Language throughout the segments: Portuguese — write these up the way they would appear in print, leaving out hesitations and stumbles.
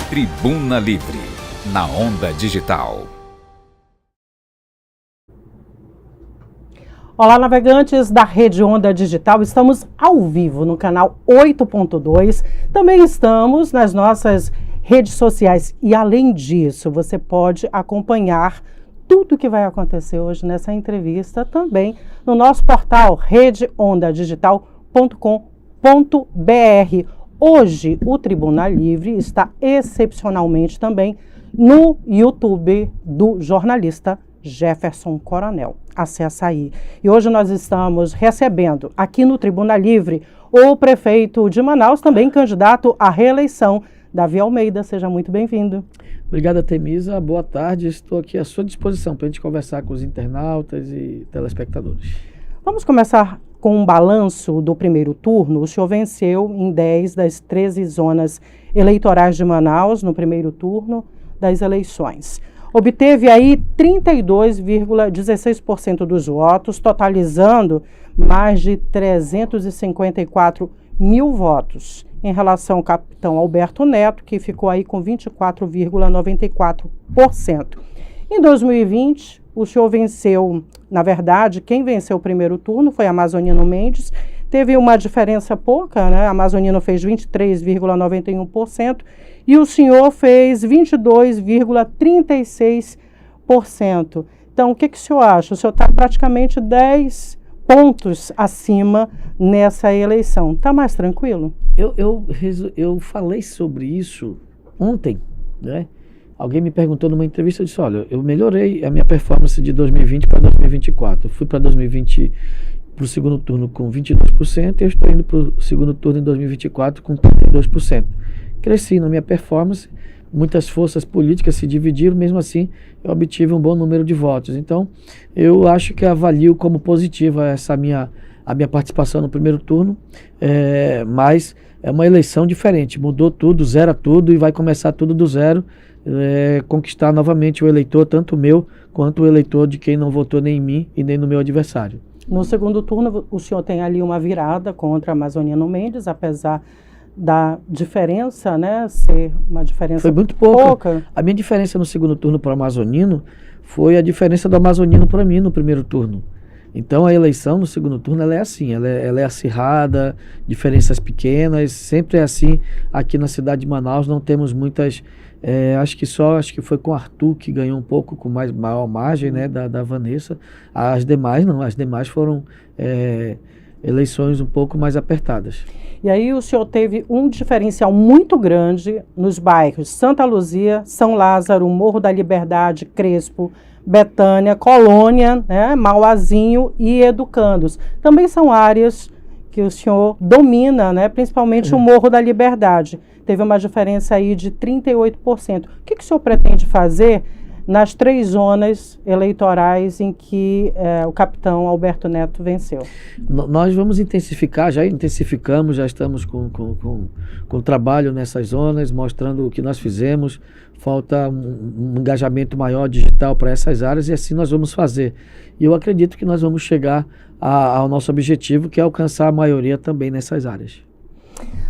Tribuna Livre, na Onda Digital. Olá, navegantes da Rede Onda Digital, estamos ao vivo no canal 8.2, também estamos nas nossas redes sociais e, além disso, você pode acompanhar tudo o que vai acontecer hoje nessa entrevista também no nosso portal redeondadigital.com.br. Hoje, o Tribuna Livre está excepcionalmente também no YouTube do jornalista Jefferson Coronel. Acesse aí. E hoje nós estamos recebendo aqui no Tribuna Livre o prefeito de Manaus, também candidato à reeleição, Davi Almeida. Seja muito bem-vindo. Obrigado, Temisa. Boa tarde. Estou aqui à sua disposição para a gente conversar com os internautas e telespectadores. Vamos começar com um balanço do primeiro turno. O senhor venceu em 10 das 13 zonas eleitorais de Manaus no primeiro turno das eleições. Obteve aí 32,16% dos votos, totalizando mais de 354 mil votos, em relação ao capitão Alberto Neto, que ficou aí com 24,94%. Em 2020, o senhor venceu, na verdade, quem venceu o primeiro turno foi Amazonino Mendes, teve uma diferença pouca, né? Amazonino fez 23,91% e o senhor fez 22,36%. Então, o que o senhor acha? O senhor está praticamente 10 pontos acima nessa eleição. Está mais tranquilo? Eu falei sobre isso ontem, né? Alguém me perguntou numa entrevista, eu disse, olha, eu melhorei a minha performance de 2020 para 2024. Eu fui para 2020 para o segundo turno com 22% e eu estou indo para o segundo turno em 2024 com 32%. Cresci na minha performance, muitas forças políticas se dividiram, mesmo assim eu obtive um bom número de votos. Então, eu acho que avalio como positiva a minha participação no primeiro turno, mas é uma eleição diferente, mudou tudo, zera tudo e vai começar tudo do zero, conquistar novamente o eleitor, tanto o meu quanto o eleitor de quem não votou nem em mim e nem no meu adversário. No segundo turno, o senhor tem ali uma virada contra Amazonino Mendes, apesar da diferença, né, ser uma diferença foi muito pouca. A minha diferença no segundo turno para o Amazonino foi a diferença do Amazonino para mim no primeiro turno. Então a eleição no segundo turno ela é assim, ela é acirrada, diferenças pequenas, sempre é assim. Aqui na cidade de Manaus não temos muitas, acho que foi com o Arthur que ganhou um pouco com maior margem, né, da Vanessa. As demais não, as demais foram eleições um pouco mais apertadas. E aí o senhor teve um diferencial muito grande nos bairros Santa Luzia, São Lázaro, Morro da Liberdade, Crespo, Betânia, Colônia, né, Mauazinho e Educandos. Também são áreas que o senhor domina, né, principalmente o Morro da Liberdade. Teve uma diferença aí de 38%. O que o senhor pretende fazer nas 3 zonas eleitorais em que o capitão Alberto Neto venceu? Nós vamos intensificar, já intensificamos, já estamos com trabalho nessas zonas, mostrando o que nós fizemos. Falta um engajamento maior digital para essas áreas e assim nós vamos fazer. E eu acredito que nós vamos chegar ao nosso objetivo, que é alcançar a maioria também nessas áreas.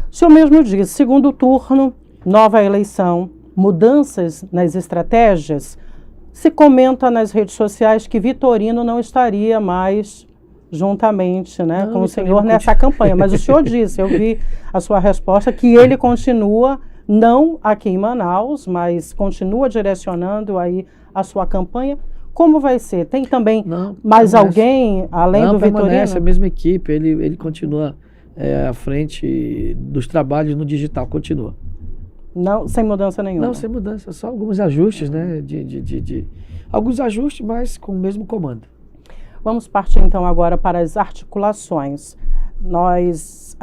O senhor mesmo disse, segundo turno, nova eleição, mudanças nas estratégias. Se comenta nas redes sociais que Vitorino não estaria mais juntamente, né, com o senhor nessa campanha. Mas o senhor disse, eu vi a sua resposta, que ele continua, não aqui em Manaus, mas continua direcionando aí a sua campanha. Como vai ser? Tem também mais alguém além do Vitorino? Permanece a mesma equipe, ele continua à frente dos trabalhos no digital, continua. Não, sem mudança nenhuma? Não, sem mudança, só alguns ajustes, né? Alguns ajustes, mas com o mesmo comando. Vamos partir então agora para as articulações. Nós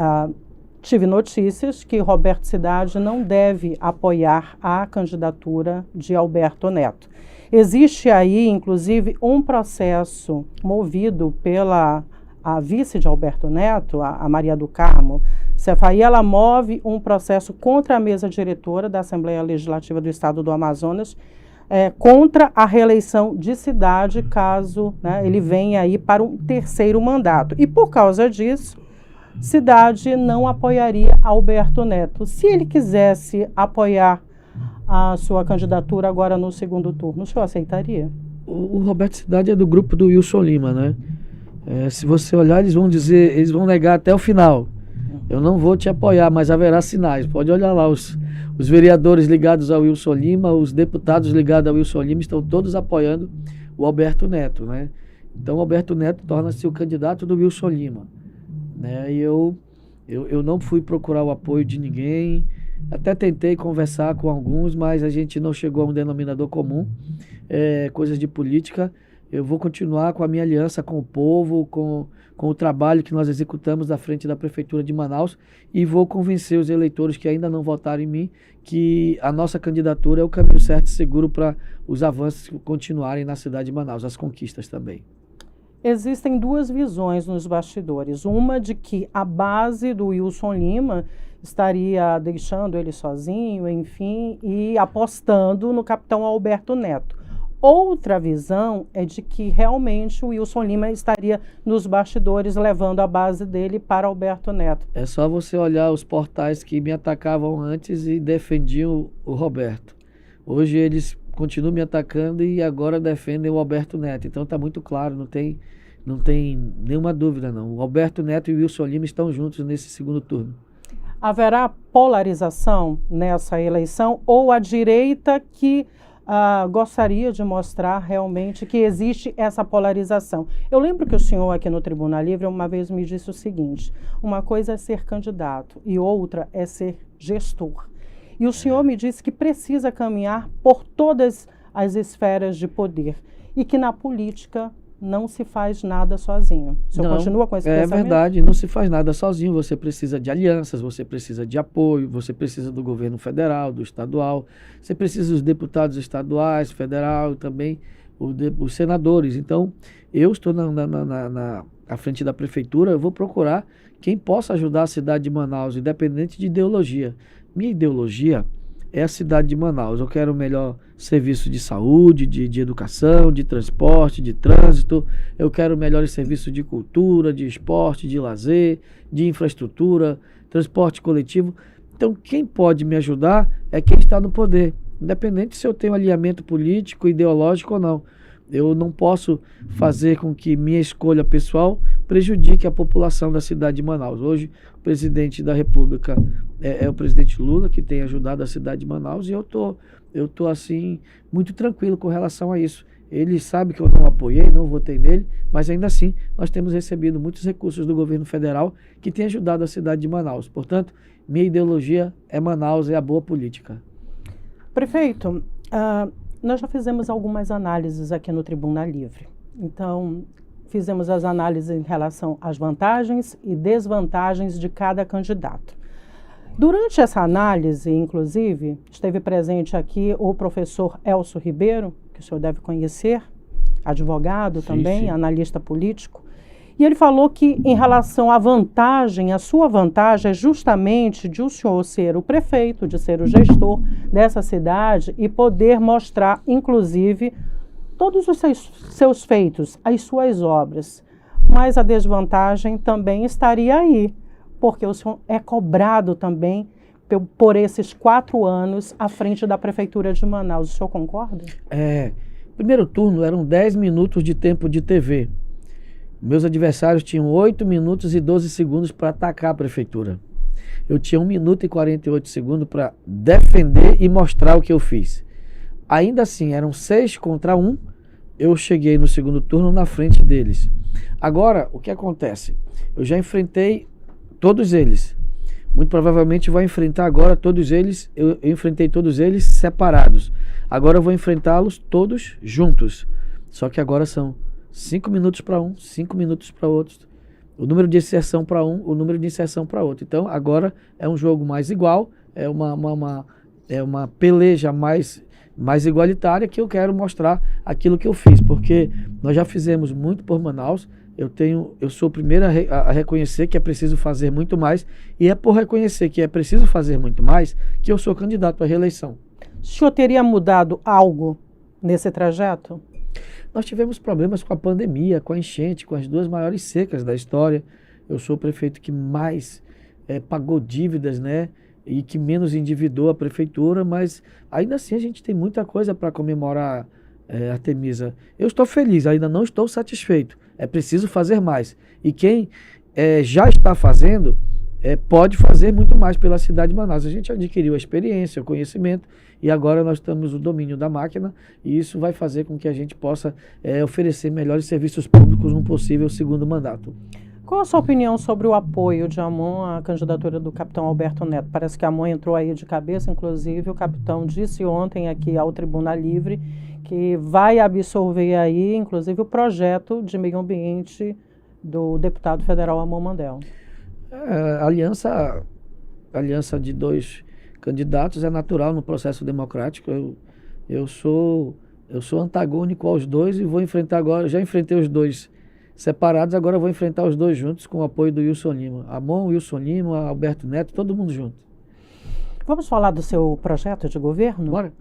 tive notícias que Roberto Cidade não deve apoiar a candidatura de Alberto Neto. Existe aí, inclusive, um processo movido pela vice de Alberto Neto, a Maria do Carmo Cefaí, ela move um processo contra a mesa diretora da Assembleia Legislativa do Estado do Amazonas, contra a reeleição de Cidade, caso, né, ele venha aí para um 3º mandato. E por causa disso, Cidade não apoiaria Alberto Neto. Se ele quisesse apoiar a sua candidatura agora no segundo turno. O senhor aceitaria? O Roberto Cidade é do grupo do Wilson Lima, né? Se você olhar, eles vão dizer, eles vão negar até o final. Eu não vou te apoiar, mas haverá sinais. Pode olhar lá, os vereadores ligados ao Wilson Lima, os deputados ligados ao Wilson Lima estão todos apoiando o Alberto Neto, né? Então o Alberto Neto torna-se o candidato do Wilson Lima, né? E eu não fui procurar o apoio de ninguém, até tentei conversar com alguns, mas a gente não chegou a um denominador comum, coisas de política. Eu vou continuar com a minha aliança com o povo, com o trabalho que nós executamos à frente da Prefeitura de Manaus, e vou convencer os eleitores que ainda não votaram em mim que a nossa candidatura é o caminho certo e seguro para os avanços continuarem na cidade de Manaus, as conquistas também. Existem duas visões nos bastidores. Uma de que a base do Wilson Lima estaria deixando ele sozinho, enfim, e apostando no capitão Alberto Neto. Outra visão é de que realmente o Wilson Lima estaria nos bastidores levando a base dele para Alberto Neto. É só você olhar os portais que me atacavam antes e defendiam o Roberto. Hoje eles continuam me atacando e agora defendem o Alberto Neto. Então está muito claro, não tem nenhuma dúvida não. O Alberto Neto e o Wilson Lima estão juntos nesse segundo turno. Haverá polarização nessa eleição ou a direita que gostaria de mostrar realmente que existe essa polarização? Eu lembro que o senhor aqui no Tribuna Livre uma vez me disse o seguinte: uma coisa é ser candidato e outra é ser gestor. E o senhor me disse que precisa caminhar por todas as esferas de poder e que na política não se faz nada sozinho. O senhor continua com esse pensamento? É verdade, não se faz nada sozinho. Você precisa de alianças, você precisa de apoio, você precisa do governo federal, do estadual, você precisa dos deputados estaduais, federal e também os senadores. Então, eu estou à frente da prefeitura, eu vou procurar quem possa ajudar a cidade de Manaus, independente de ideologia. Minha ideologia é a cidade de Manaus. Eu quero o melhor serviço de saúde, de educação, de transporte, de trânsito. Eu quero melhores serviços de cultura, de esporte, de lazer, de infraestrutura, transporte coletivo. Então, quem pode me ajudar é quem está no poder, independente se eu tenho alinhamento político, ideológico ou não. Eu não posso fazer com que minha escolha pessoal prejudique a população da cidade de Manaus. Hoje, o presidente da República é o presidente Lula, que tem ajudado a cidade de Manaus, e eu tô assim, muito tranquilo com relação a isso. Ele sabe que eu não apoiei, não votei nele, mas ainda assim nós temos recebido muitos recursos do governo federal que tem ajudado a cidade de Manaus. Portanto, minha ideologia é Manaus, é a boa política. Prefeito, nós já fizemos algumas análises aqui no Tribuna Livre. Então, fizemos as análises em relação às vantagens e desvantagens de cada candidato. Durante essa análise, inclusive, esteve presente aqui o professor Elcio Ribeiro, que o senhor deve conhecer, advogado também, sim. Analista político. E ele falou que, em relação à vantagem, a sua vantagem é justamente de o senhor ser o prefeito, de ser o gestor dessa cidade e poder mostrar, inclusive, todos os seus feitos, as suas obras. Mas a desvantagem também estaria aí, porque o senhor é cobrado também por esses 4 anos à frente da Prefeitura de Manaus. O senhor concorda? Primeiro turno eram 10 minutos de tempo de TV. Meus adversários tinham 8 minutos e 12 segundos para atacar a prefeitura. Eu tinha 1 minuto e 48 segundos para defender e mostrar o que eu fiz. Ainda assim, eram 6 contra 1, eu cheguei no segundo turno na frente deles. Agora, o que acontece? Eu já enfrentei todos eles. Muito provavelmente vou enfrentar agora todos eles, eu enfrentei todos eles separados. Agora eu vou enfrentá-los todos juntos. Só que agora são 5 minutos para um, 5 minutos para outros. O número de inserção para um, o número de inserção para outro. Então, agora é um jogo mais igual, é uma peleja mais igualitária, que eu quero mostrar aquilo que eu fiz, porque nós já fizemos muito por Manaus. Eu sou o primeiro a reconhecer que é preciso fazer muito mais, e é por reconhecer que é preciso fazer muito mais que eu sou candidato à reeleição. O senhor teria mudado algo nesse trajeto? Nós tivemos problemas com a pandemia, com a enchente, com as 2 maiores secas da história. Eu sou o prefeito que mais pagou dívidas, né? e que menos endividou a prefeitura, mas ainda assim a gente tem muita coisa para comemorar, Artemisa. Eu estou feliz, ainda não estou satisfeito. É preciso fazer mais. E quem já está fazendo, pode fazer muito mais pela cidade de Manaus. A gente adquiriu a experiência, o conhecimento, e agora nós temos o domínio da máquina, e isso vai fazer com que a gente possa oferecer melhores serviços públicos num possível segundo mandato. Qual a sua opinião sobre o apoio de Ammon à candidatura do capitão Alberto Neto? Parece que Ammon entrou aí de cabeça, inclusive o capitão disse ontem aqui ao Tribuna Livre que vai absorver aí, inclusive, o projeto de meio ambiente do deputado federal Ammon Mandel. A aliança de dois candidatos é natural no processo democrático. Eu sou antagônico aos dois e vou enfrentar agora, já enfrentei os dois separados, agora vou enfrentar os dois juntos com o apoio do Wilson Lima. Ammon, Wilson Lima, Alberto Neto, todo mundo junto. Vamos falar do seu projeto de governo? Bora.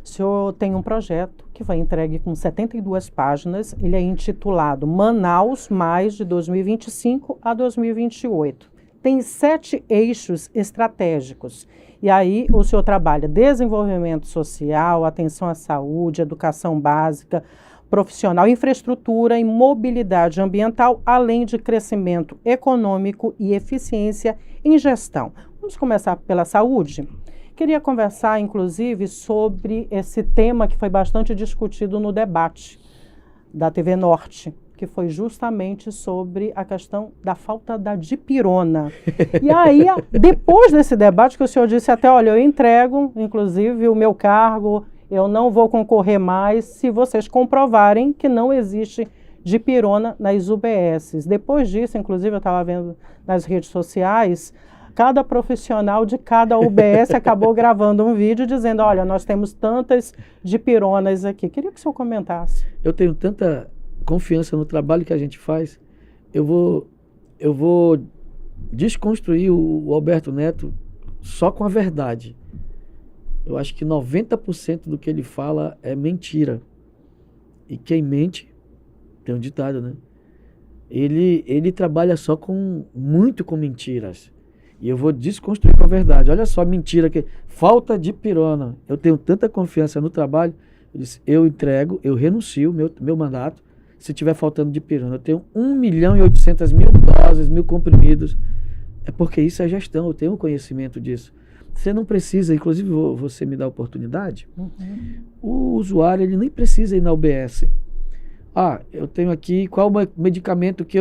O senhor tem um projeto que foi entregue com 72 páginas. Ele é intitulado Manaus Mais de 2025 a 2028. Tem 7 eixos estratégicos. E aí o senhor trabalha desenvolvimento social, atenção à saúde, educação básica, profissional, infraestrutura e mobilidade ambiental, além de crescimento econômico e eficiência em gestão. Vamos começar pela saúde? Queria conversar, inclusive, sobre esse tema que foi bastante discutido no debate da TV Norte, que foi justamente sobre a questão da falta da dipirona. E aí, depois desse debate que o senhor disse até, olha, eu entrego, inclusive, o meu cargo, eu não vou concorrer mais se vocês comprovarem que não existe dipirona nas UBSs. Depois disso, inclusive, eu estava vendo nas redes sociais, cada profissional de cada UBS acabou gravando um vídeo dizendo, olha, nós temos tantas dipironas aqui. Queria que o senhor comentasse. Eu tenho tanta confiança no trabalho que a gente faz, eu vou desconstruir o Alberto Neto só com a verdade. Eu acho que 90% do que ele fala é mentira. E quem mente, tem um ditado, né? Ele trabalha só muito com mentiras. E eu vou desconstruir com a verdade. Olha só a mentira que falta de pirona. Eu tenho tanta confiança no trabalho, eu entrego, eu renuncio meu mandato, se tiver faltando de pirona. Eu tenho 1.800.000 doses, 1.000 comprimidos. É porque isso é gestão, eu tenho conhecimento disso. Você não precisa, inclusive você me dá a oportunidade, o usuário ele nem precisa ir na UBS. Eu tenho aqui qual medicamento que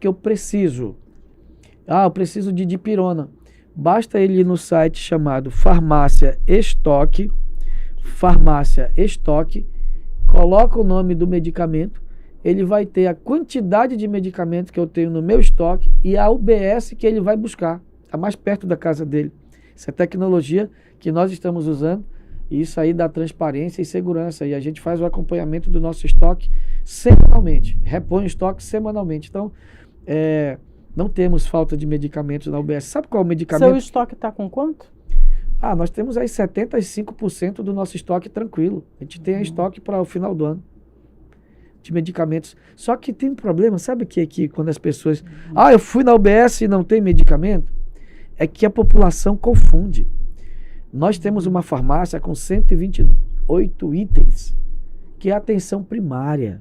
eu preciso. Eu preciso de dipirona. Basta ele ir no site chamado Farmácia Estoque, coloca o nome do medicamento, ele vai ter a quantidade de medicamento que eu tenho no meu estoque e a UBS que ele vai buscar, a mais perto da casa dele. Essa é tecnologia que nós estamos usando e isso aí dá transparência e segurança. E a gente faz o acompanhamento do nosso estoque semanalmente, repõe o estoque semanalmente. Então, não temos falta de medicamentos na UBS. Sabe qual é o medicamento? Seu estoque está com quanto? Nós temos aí 75% do nosso estoque tranquilo. A gente tem estoque para o final do ano de medicamentos. Só que tem um problema, sabe o que é que quando as pessoas... eu fui na UBS e não tem medicamento? É que a população confunde. Nós temos uma farmácia com 128 itens, que é a atenção primária.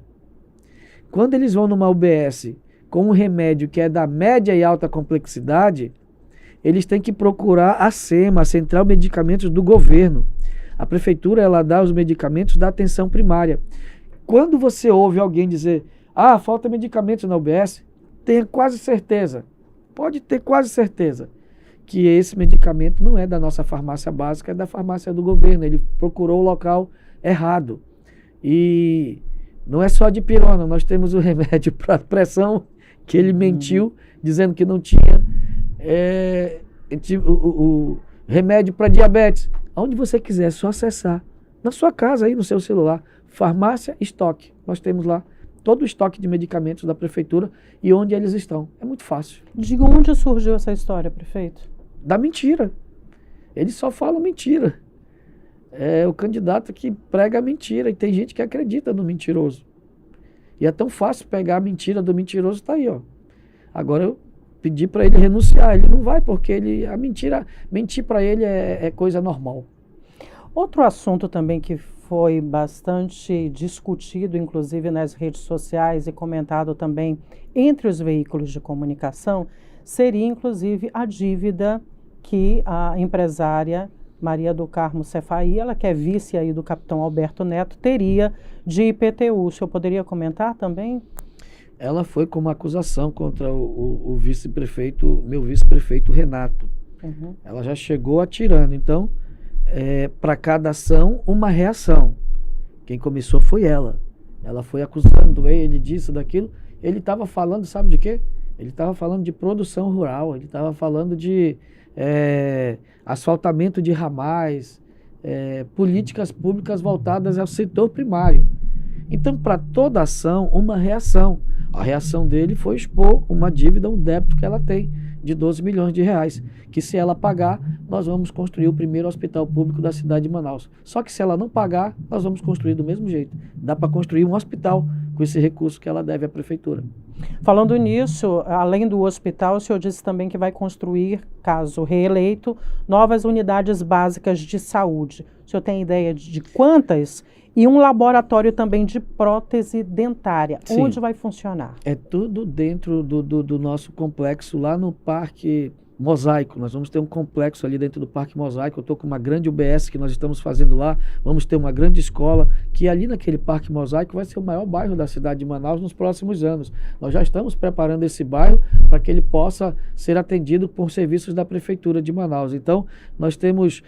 Quando eles vão numa UBS com um remédio que é da média e alta complexidade, eles têm que procurar a SEMA, a Central de Medicamentos do Governo. A prefeitura, ela dá os medicamentos da atenção primária. Quando você ouve alguém dizer, falta medicamentos na UBS, tenha quase certeza, pode ter quase certeza, que esse medicamento não é da nossa farmácia básica, é da farmácia do governo. Ele procurou o local errado. E não é só dipirona, nós temos o remédio para pressão, que ele mentiu, dizendo que não tinha. O remédio para diabetes. Aonde você quiser, é só acessar. Na sua casa, aí no seu celular. Farmácia Estoque. Nós temos lá todo o estoque de medicamentos da prefeitura e onde eles estão. É muito fácil. De onde surgiu essa história, prefeito? Da mentira. Eles só falam mentira. É o candidato que prega a mentira e tem gente que acredita no mentiroso. E é tão fácil pegar a mentira do mentiroso, tá aí, ó. Agora eu pedir para ele renunciar. Ele não vai, porque mentir para ele é coisa normal. Outro assunto também que foi bastante discutido, inclusive nas redes sociais e comentado também entre os veículos de comunicação, seria inclusive a dívida que a empresária Maria do Carmo Cefaí, ela que é vice aí do capitão Alberto Neto, teria de IPTU. O senhor poderia comentar também? Ela foi com uma acusação contra o vice-prefeito, meu vice-prefeito Renato. Uhum. Ela já chegou atirando. Então, para cada ação, uma reação. Quem começou foi ela. Ela foi acusando ele disso, daquilo. Ele estava falando, sabe de quê? Ele estava falando de produção rural, ele estava falando de asfaltamento de ramais, políticas públicas voltadas ao setor primário. Então, para toda ação, uma reação. A reação dele foi expor uma dívida, um débito que ela tem de 12 milhões de reais, que se ela pagar, nós vamos construir o primeiro hospital público da cidade de Manaus. Só que se ela não pagar, nós vamos construir do mesmo jeito. Dá para construir um hospital com esse recurso que ela deve à prefeitura. Falando nisso, além do hospital, o senhor disse também que vai construir, caso reeleito, novas unidades básicas de saúde. O senhor tem ideia de quantas? E um laboratório também de prótese dentária. Sim. Onde vai funcionar? É tudo dentro do nosso complexo, lá no Parque Mosaico. Nós vamos ter um complexo ali dentro do Parque Mosaico. Eu estou com uma grande UBS que nós estamos fazendo lá. Vamos ter uma grande escola, que ali naquele Parque Mosaico vai ser o maior bairro da cidade de Manaus nos próximos anos. Nós já estamos preparando esse bairro para que ele possa ser atendido por serviços da Prefeitura de Manaus. Então, nós temos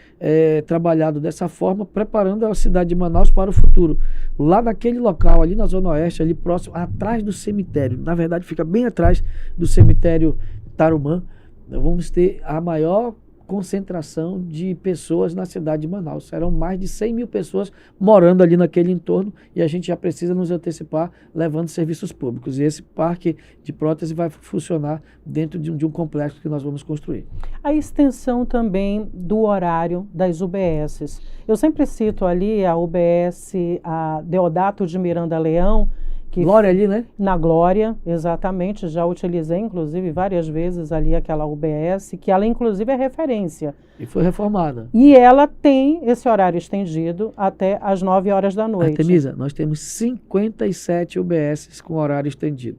trabalhado dessa forma, preparando a cidade de Manaus para o futuro. Lá naquele local, ali na Zona Oeste, ali próximo, atrás do cemitério, na verdade fica bem atrás do cemitério Tarumã, vamos ter a maior concentração de pessoas na cidade de Manaus. Serão mais de 100 mil pessoas morando ali naquele entorno e a gente já precisa nos antecipar levando serviços públicos. E esse parque de prótese vai funcionar dentro de um complexo que nós vamos construir. A extensão também do horário das UBSs. Eu sempre cito ali a UBS a Deodato de Miranda Leão, que Glória ali, né? Na Glória, exatamente. Já utilizei, inclusive, várias vezes ali aquela UBS, que ela, inclusive, é referência. E foi reformada. E ela tem esse horário estendido até às 9 horas da noite. Artemisa, nós temos 57 UBSs com horário estendido.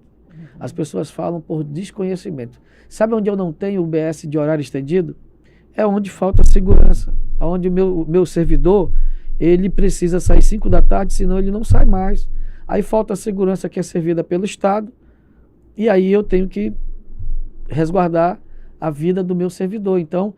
As pessoas falam por desconhecimento. Sabe onde eu não tenho UBS de horário estendido? É onde falta segurança. Onde o meu servidor, ele precisa sair 5 da tarde, senão ele não sai mais. Aí falta a segurança que é servida pelo Estado, e aí eu tenho que resguardar a vida do meu servidor. Então,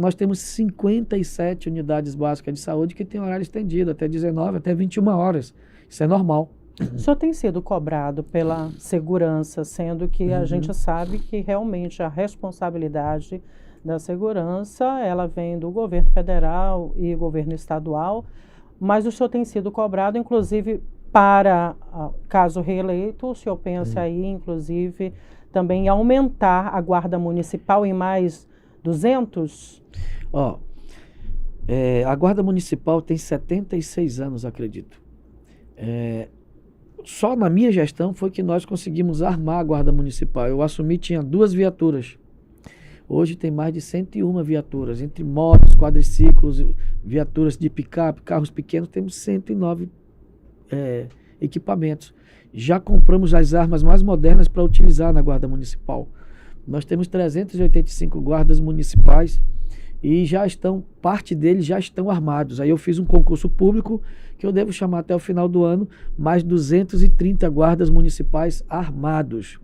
nós temos 57 unidades básicas de saúde que têm horário estendido, até 19, até 21 horas. Isso é normal. O senhor tem sido cobrado pela segurança, sendo que a gente sabe que realmente a responsabilidade da segurança, ela vem do governo federal e governo estadual, mas o senhor tem sido cobrado, inclusive, para, caso reeleito, o senhor pensa aí, inclusive, também em aumentar a guarda municipal em mais 200? A guarda municipal tem 76 anos, acredito. Só na minha gestão foi que nós conseguimos armar a guarda municipal. Eu assumi, tinha 2 viaturas. Hoje tem mais de 101 viaturas, entre motos, quadriciclos, viaturas de picape, carros pequenos, temos 109 equipamentos. Já compramos as armas mais modernas para utilizar na Guarda Municipal. Nós temos 385 guardas municipais e parte deles já estão armados. Aí eu fiz um concurso público que eu devo chamar até o final do ano mais 230 guardas municipais armados.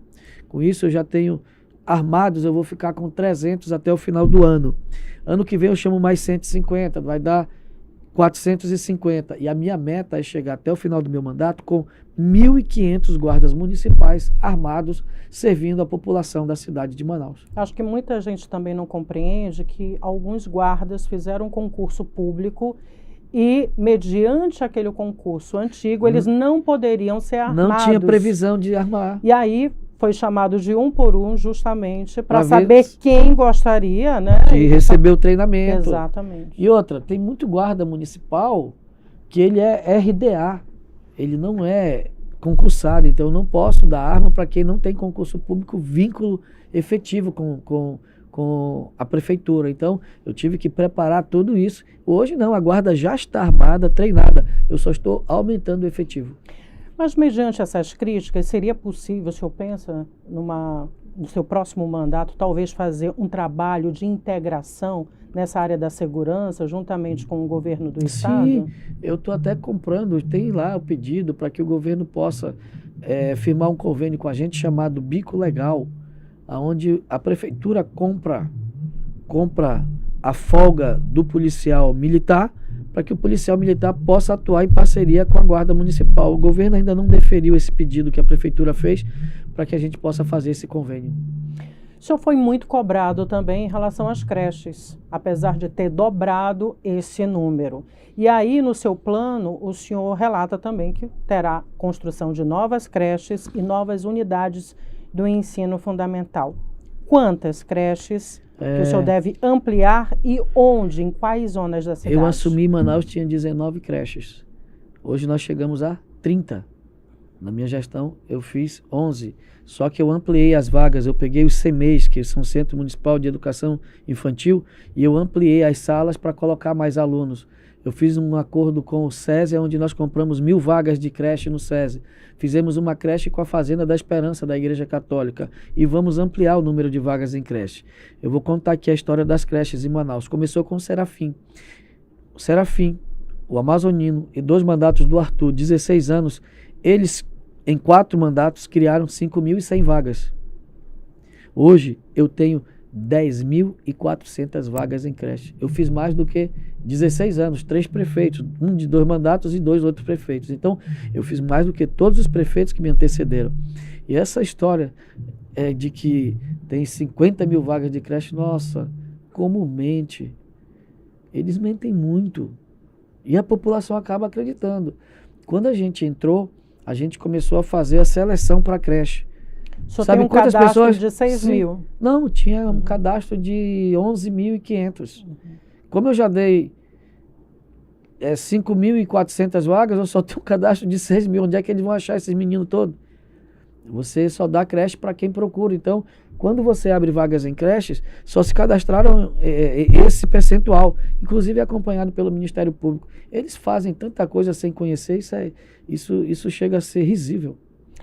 Com isso eu já tenho armados, eu vou ficar com 300 até o final do ano. Ano que vem eu chamo mais 150, vai dar 450. E a minha meta é chegar até o final do meu mandato com 1.500 guardas municipais armados servindo a população da cidade de Manaus. Acho que muita gente também não compreende que alguns guardas fizeram um concurso público e, mediante aquele concurso antigo, eles não poderiam ser armados. Não tinha previsão de armar. E aí foi chamado de um por um, justamente para saber quem gostaria, né, de receber o treinamento. Exatamente. E outra, tem muito guarda municipal que ele é RDA, ele não é concursado, então eu não posso dar arma para quem não tem concurso público, vínculo efetivo com a prefeitura. Então, eu tive que preparar tudo isso. Hoje não, a guarda já está armada, treinada. Eu só estou aumentando o efetivo. Mas, mediante essas críticas, seria possível, o senhor pensa, no seu próximo mandato, talvez fazer um trabalho de integração nessa área da segurança, juntamente com o governo do Estado? Sim, eu estou até comprando, tem lá o pedido para que o governo possa firmar um convênio com a gente chamado Bico Legal, onde a prefeitura compra a folga do policial militar, para que o policial militar possa atuar em parceria com a Guarda Municipal. O governo ainda não deferiu esse pedido que a prefeitura fez para que a gente possa fazer esse convênio. O senhor foi muito cobrado também em relação às creches, apesar de ter dobrado esse número. E aí, no seu plano, o senhor relata também que terá construção de novas creches e novas unidades do ensino fundamental. Quantas creches que o senhor deve ampliar e onde, em quais zonas da cidade? Eu assumi em Manaus, tinha 19 creches. Hoje nós chegamos a 30. Na minha gestão, eu fiz 11. Só que eu ampliei as vagas, eu peguei os CMEs, que são Centro Municipal de Educação Infantil, e eu ampliei as salas para colocar mais alunos. Eu fiz um acordo com o SESI, onde nós compramos 1000 vagas de creche no SESI. Fizemos uma creche com a Fazenda da Esperança, da Igreja Católica, e vamos ampliar o número de vagas em creche. Eu vou contar aqui a história das creches em Manaus. Começou com o Serafim. O Serafim, o Amazonino e 2 mandatos do Arthur, 16 anos, eles, em 4 mandatos, criaram 5.100 vagas. Hoje, eu tenho 10.400 vagas em creche. Eu fiz mais do que 16 anos, 3 prefeitos, um de 2 mandatos e 2 outros prefeitos. Então, eu fiz mais do que todos os prefeitos que me antecederam. E essa história de que tem 50.000 vagas de creche, nossa, como mente. Eles mentem muito. E a população acaba acreditando. Quando a gente entrou, a gente começou a fazer a seleção para a creche. Só tem um cadastro de 6 Sim. mil? Não, tinha um cadastro de 11.500. Como eu já dei 5.400 vagas, eu só tenho um cadastro de 6 mil. Onde é que eles vão achar esses meninos todos? Você só dá creche para quem procura. Então, quando você abre vagas em creches, só se cadastraram esse percentual, inclusive acompanhado pelo Ministério Público. Eles fazem tanta coisa sem conhecer, isso chega a ser risível.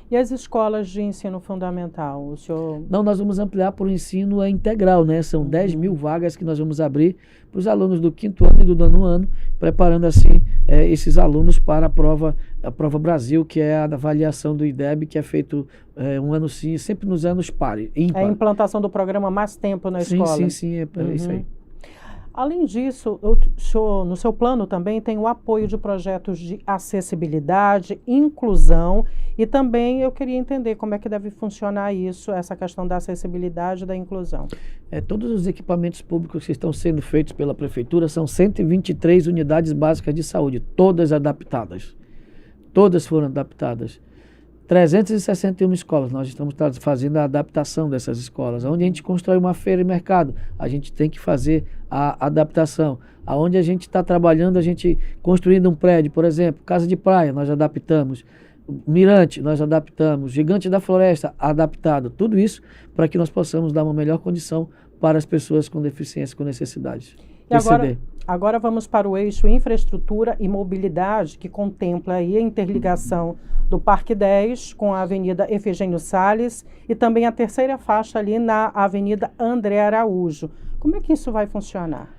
E as escolas de ensino fundamental? O senhor... Não, nós vamos ampliar para o ensino integral, né? São 10.000 vagas que nós vamos abrir para os alunos do 5º ano e do 9º ano, preparando assim esses alunos para a prova Brasil, que é a avaliação do IDEB, que é feito um ano sim, sempre nos anos ímpar. É a implantação do programa Mais Tempo na escola. Sim, é isso aí. Além disso, no seu plano também tem o apoio de projetos de acessibilidade, inclusão, e também eu queria entender como é que deve funcionar isso, essa questão da acessibilidade e da inclusão. Todos os equipamentos públicos que estão sendo feitos pela Prefeitura são 123 unidades básicas de saúde, todas adaptadas. Todas foram adaptadas. 361 escolas, nós estamos fazendo a adaptação dessas escolas. Onde a gente constrói uma feira e mercado, a gente tem que fazer a adaptação. Aonde a gente está trabalhando, a gente construindo um prédio, por exemplo, Casa de Praia, nós adaptamos. Mirante, nós adaptamos. Gigante da Floresta, adaptado. Tudo isso para que nós possamos dar uma melhor condição para as pessoas com deficiência, com necessidades. E agora vamos para o eixo infraestrutura e mobilidade, que contempla aí a interligação do Parque 10 com a Avenida Efigênio Salles e também a terceira faixa ali na Avenida André Araújo. Como é que isso vai funcionar?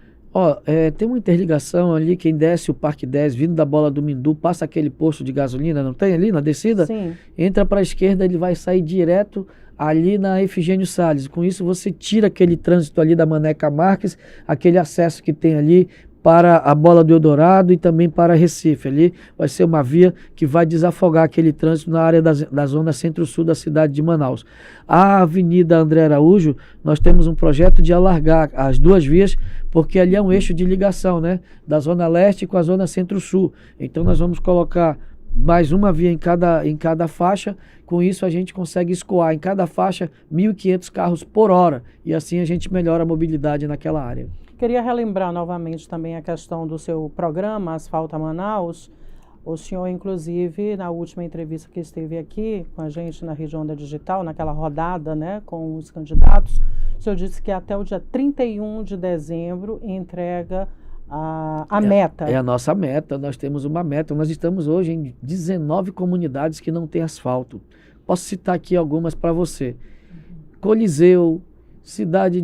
Tem uma interligação ali, quem desce o Parque 10, vindo da Bola do Mindu, passa aquele posto de gasolina, não tem ali na descida? Sim. Entra para a esquerda, ele vai sair direto ali na Efigênio Salles. Com isso você tira aquele trânsito ali da Maneca Marques, aquele acesso que tem ali para a Bola do Eldorado e também para Recife. Ali vai ser uma via que vai desafogar aquele trânsito na área da zona centro-sul da cidade de Manaus. A Avenida André Araújo, nós temos um projeto de alargar as 2 vias, porque ali é um eixo de ligação, né, da zona leste com a zona centro-sul. Então nós vamos colocar mais uma via em cada faixa. Com isso a gente consegue escoar em cada faixa 1.500 carros por hora e assim a gente melhora a mobilidade naquela área. Queria relembrar novamente também a questão do seu programa Asfalta Manaus. O senhor, inclusive, na última entrevista que esteve aqui com a gente na Rede Onda Digital, naquela rodada, né, com os candidatos, o senhor disse que até o dia 31 de dezembro entrega a meta. É a nossa meta, nós temos uma meta. Nós estamos hoje em 19 comunidades que não têm asfalto. Posso citar aqui algumas para você. Coliseu, Cidade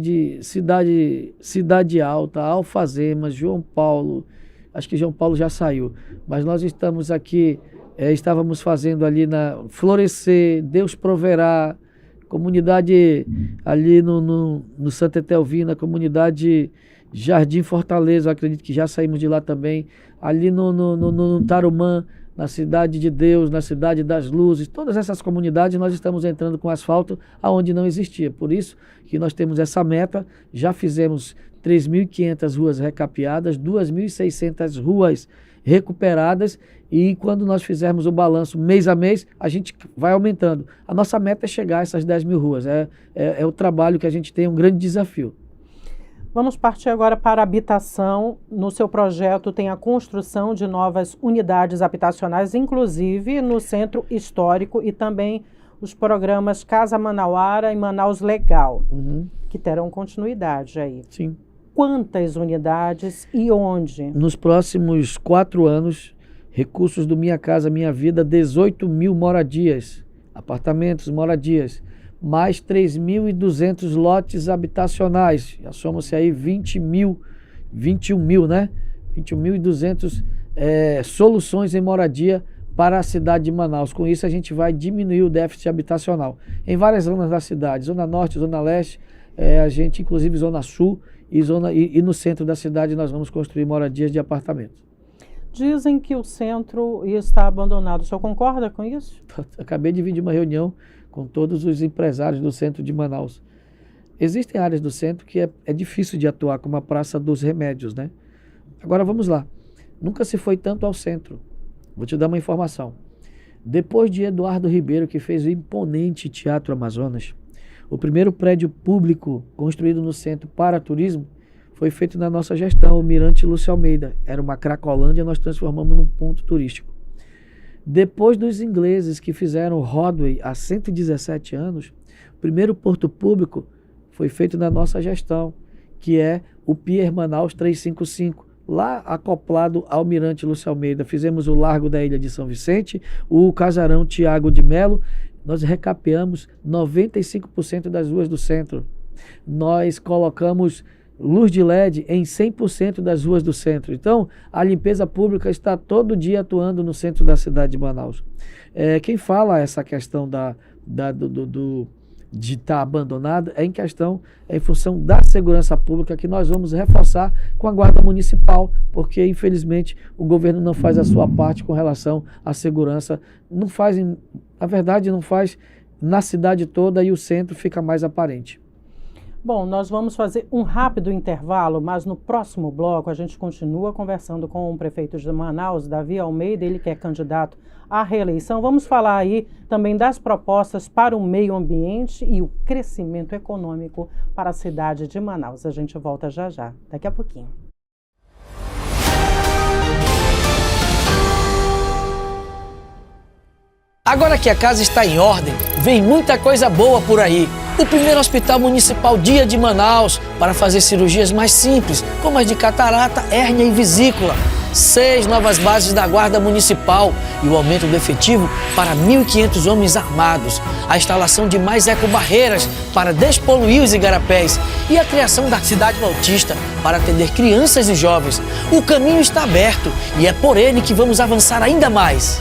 Alta, Alfazemas, João Paulo, acho que João Paulo já saiu, mas nós estamos aqui, estávamos fazendo ali na Florescer, Deus Proverá, comunidade ali no Santa Etelvina, comunidade Jardim Fortaleza, eu acredito que já saímos de lá também, ali no Tarumã, na Cidade de Deus, na Cidade das Luzes, todas essas comunidades nós estamos entrando com asfalto aonde não existia. Por isso que nós temos essa meta, já fizemos 3.500 ruas recapeadas, 2.600 ruas recuperadas e quando nós fizermos o balanço mês a mês, a gente vai aumentando. A nossa meta é chegar a essas 10.000 ruas, é o trabalho que a gente tem, um grande desafio. Vamos partir agora para a habitação. No seu projeto tem a construção de novas unidades habitacionais, inclusive no Centro Histórico e também os programas Casa Manauara e Manaus Legal, que terão continuidade aí. Sim. Quantas unidades e onde? Nos próximos 4 anos, recursos do Minha Casa Minha Vida, 18.000 moradias, apartamentos, moradias, mais 3.200 lotes habitacionais, já somos aí 21.000, né? 21.200 soluções em moradia para a cidade de Manaus. Com isso a gente vai diminuir o déficit habitacional em várias zonas da cidade, Zona Norte, Zona Leste, a gente inclusive Zona Sul e no centro da cidade nós vamos construir moradias de apartamentos. Dizem que o centro está abandonado, o senhor concorda com isso? Acabei de vir de uma reunião com todos os empresários do centro de Manaus. Existem áreas do centro que é difícil de atuar, como a Praça dos Remédios, né? Agora vamos lá. Nunca se foi tanto ao centro. Vou te dar uma informação. Depois de Eduardo Ribeiro, que fez o imponente Teatro Amazonas, o primeiro prédio público construído no centro para turismo foi feito na nossa gestão, o Mirante Lúcio Almeida. Era uma Cracolândia, nós transformamos num ponto turístico. Depois dos ingleses que fizeram Broadway há 117 anos, o primeiro porto público foi feito na nossa gestão, que é o Pier Manaus 355, lá acoplado ao Mirante Lúcio Almeida. Fizemos o Largo da Ilha de São Vicente, o Casarão Tiago de Melo. Nós recapeamos 95% das ruas do centro. Nós colocamos luz de LED em 100% das ruas do centro. Então, a limpeza pública está todo dia atuando no centro da cidade de Manaus. Quem fala essa questão de estar abandonado é em função da segurança pública, que nós vamos reforçar com a Guarda Municipal, porque, infelizmente, o governo não faz a sua parte com relação à segurança. Não faz, na verdade, não faz na cidade toda e o centro fica mais aparente. Bom, nós vamos fazer um rápido intervalo, mas no próximo bloco a gente continua conversando com o prefeito de Manaus, Davi Almeida, ele que é candidato à reeleição. Vamos falar aí também das propostas para o meio ambiente e o crescimento econômico para a cidade de Manaus. A gente volta já já, daqui a pouquinho. Agora que a casa está em ordem, vem muita coisa boa por aí. O primeiro Hospital Municipal Dia de Manaus, para fazer cirurgias mais simples, como as de catarata, hérnia e vesícula. 6 novas bases da Guarda Municipal e o aumento do efetivo para 1.500 homens armados. A instalação de mais ecobarreiras para despoluir os igarapés e a criação da Cidade Bautista para atender crianças e jovens. O caminho está aberto e é por ele que vamos avançar ainda mais.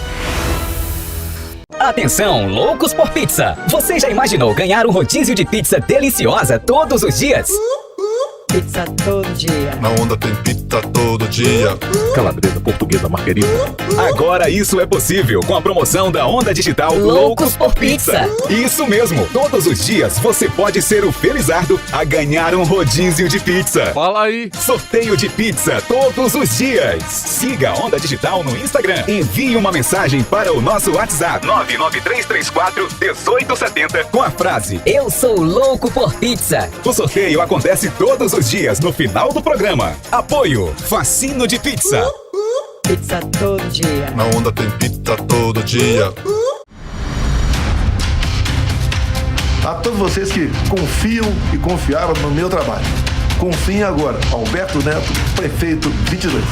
Atenção, loucos por pizza! Você já imaginou ganhar um rodízio de pizza deliciosa todos os dias? Pizza todo dia. Na Onda tem pizza todo dia. Calabresa, portuguesa, margarita. Agora isso é possível com a promoção da Onda Digital Loucos por Pizza. Isso mesmo, todos os dias você pode ser o felizardo a ganhar um rodízio de pizza. Fala aí. Sorteio de pizza todos os dias. Siga a Onda Digital no Instagram. Envie uma mensagem para o nosso WhatsApp 99334-1870 com a frase Eu sou louco por pizza. O sorteio acontece todos os dias no final do programa. Apoio Facino de Pizza. Pizza todo dia. Na onda tem pizza todo dia. A todos vocês que confiam e confiaram no meu trabalho. Confiem agora. Alberto Neto, prefeito 22.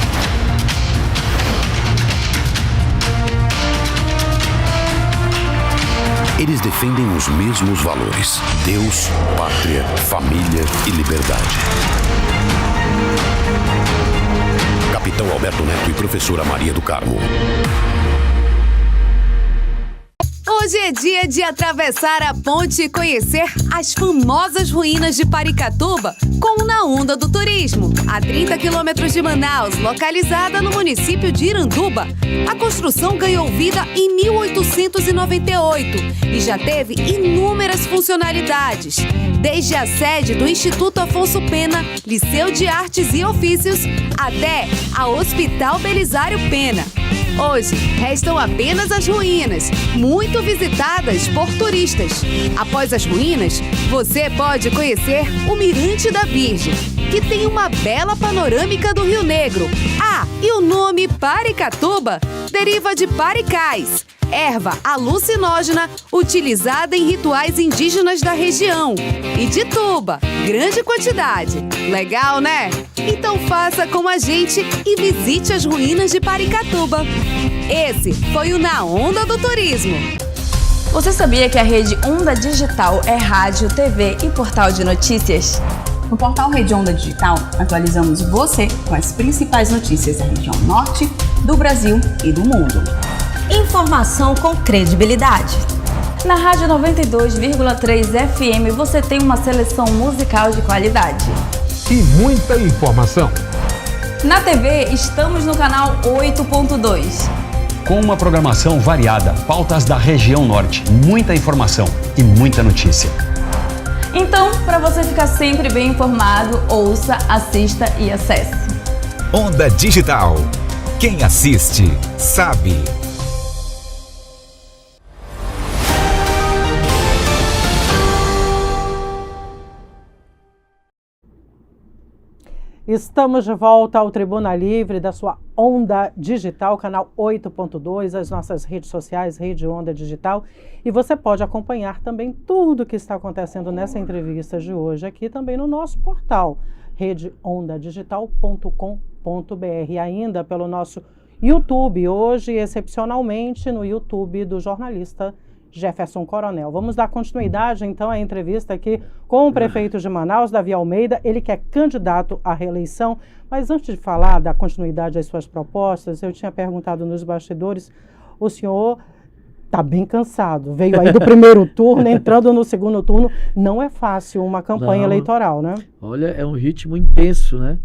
Eles defendem os mesmos valores: Deus, pátria, família e liberdade. Capitão Alberto Neto e professora Maria do Carmo. Hoje é dia de atravessar a ponte e conhecer as famosas ruínas de Paricatuba com o Na Onda do Turismo. A 30 quilômetros de Manaus, localizada no município de Iranduba, a construção ganhou vida em 1898 e já teve inúmeras funcionalidades. Desde a sede do Instituto Afonso Pena, Liceu de Artes e Ofícios, até a Hospital Belisário Pena. Hoje, restam apenas as ruínas, muito visitadas por turistas. Após as ruínas, você pode conhecer o Mirante da Virgem, que tem uma bela panorâmica do Rio Negro. Ah, e o nome Paricatuba deriva de paricais, erva alucinógena utilizada em rituais indígenas da região. E de tuba, grande quantidade. Legal, né? Então faça como a gente e visite as ruínas de Paricatuba. Esse foi o Na Onda do Turismo. Você sabia que a rede Onda Digital é rádio, TV e portal de notícias? No portal Rede Onda Digital, atualizamos você com as principais notícias da região norte, do Brasil e do mundo. Informação com credibilidade. Na Rádio 92,3 FM você tem uma seleção musical de qualidade. E muita informação. Na TV estamos no canal 8.2. Com uma programação variada, pautas da região norte, muita informação e muita notícia. Então, para você ficar sempre bem informado, ouça, assista e acesse. Onda Digital. Quem assiste, sabe. Estamos de volta ao Tribuna Livre da sua Onda Digital, canal 8.2, as nossas redes sociais, Rede Onda Digital. E você pode acompanhar também tudo o que está acontecendo nessa entrevista de hoje aqui também no nosso portal, redeondadigital.com.br, e ainda pelo nosso YouTube, hoje excepcionalmente no YouTube do jornalista Jefferson Coronel. Vamos dar continuidade, então, à entrevista aqui com o prefeito de Manaus, Davi Almeida, ele que é candidato à reeleição. Mas antes de falar da continuidade às suas propostas, eu tinha perguntado nos bastidores, o senhor está bem cansado, veio aí do primeiro turno, entrando no segundo turno, não é fácil uma campanha eleitoral, né? Olha, é um ritmo intenso, né?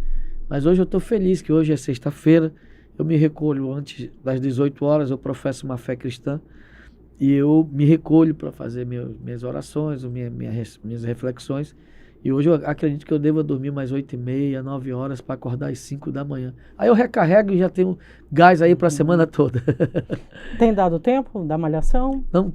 Mas hoje eu estou feliz que hoje é sexta-feira, eu me recolho antes das 18 horas, eu professo uma fé cristã, e eu me recolho para fazer minhas orações, minhas reflexões. E hoje eu acredito que eu devo dormir mais 8h30, 9 horas para acordar às 5 da manhã. Aí eu recarrego e já tenho gás aí para a semana toda. Tem dado tempo da malhação? Não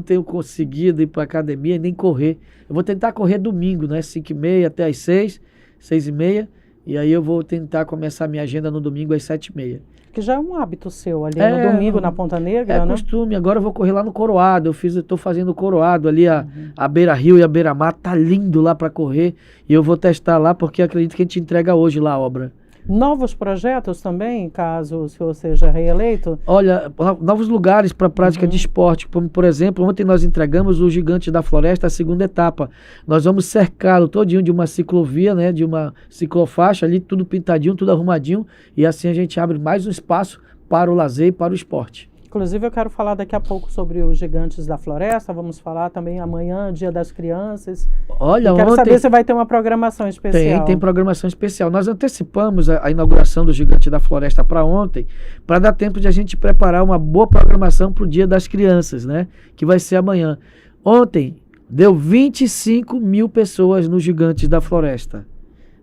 tenho conseguido ir para academia nem correr. Eu vou tentar correr domingo, né? 5h30 até às 6, 6h30. E aí eu vou tentar começar minha agenda no domingo às 7h30. Que já é um hábito seu ali no domingo na Ponta Negra, né? É costume. Agora eu vou correr lá no Coroado. Eu estou fazendo o Coroado ali, a Beira-Rio e a Beira-Mar. Tá lindo lá para correr. E eu vou testar lá porque acredito que a gente entrega hoje lá a obra. Novos projetos também, caso o senhor seja reeleito? Olha, novos lugares para prática de esporte. Como, por exemplo, ontem nós entregamos o Gigante da Floresta, a segunda etapa. Nós vamos cercá-lo todinho de uma ciclovia, né, de uma ciclofaixa ali, tudo pintadinho, tudo arrumadinho. E assim a gente abre mais um espaço para o lazer e para o esporte. Inclusive, eu quero falar daqui a pouco sobre os Gigantes da Floresta. Vamos falar também amanhã, Dia das Crianças. Olha, eu quero saber se vai ter uma programação especial. Tem programação especial. Nós antecipamos a inauguração do Gigante da Floresta para ontem, para dar tempo de a gente preparar uma boa programação para o Dia das Crianças, né? Que vai ser amanhã. Ontem, deu 25 mil pessoas no Gigantes da Floresta,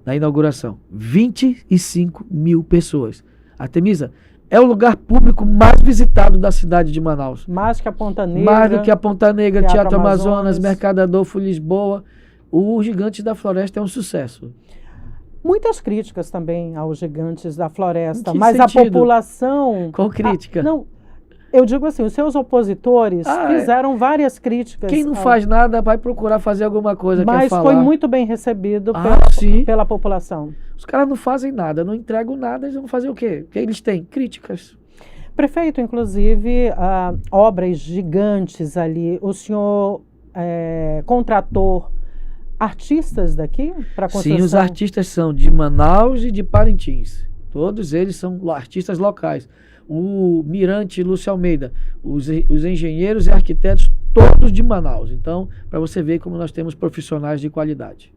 na inauguração. 25 mil pessoas. Artemisa, é o lugar público mais visitado da cidade de Manaus. Mais que a Ponta Negra. Mais do que a Ponta Negra, Teatro Amazonas, Mercado Adolfo, Lisboa. O Gigante da Floresta é um sucesso. Muitas críticas também aos Gigantes da Floresta, Em que mas sentido? a população... Qual crítica? Não, eu digo assim, os seus opositores fizeram várias críticas. Quem não faz nada vai procurar fazer alguma coisa, quer Mas falar. foi muito bem recebido pela população. Os caras não fazem nada, não entregam nada, eles vão fazer o quê? Porque eles têm críticas. Prefeito, inclusive, obras gigantes ali. O senhor contratou artistas daqui para construção? Sim, os artistas são de Manaus e de Parintins. Todos eles são artistas locais. O Mirante Lúcio Almeida, os engenheiros e arquitetos, todos de Manaus. Então, para você ver como nós temos profissionais de qualidade.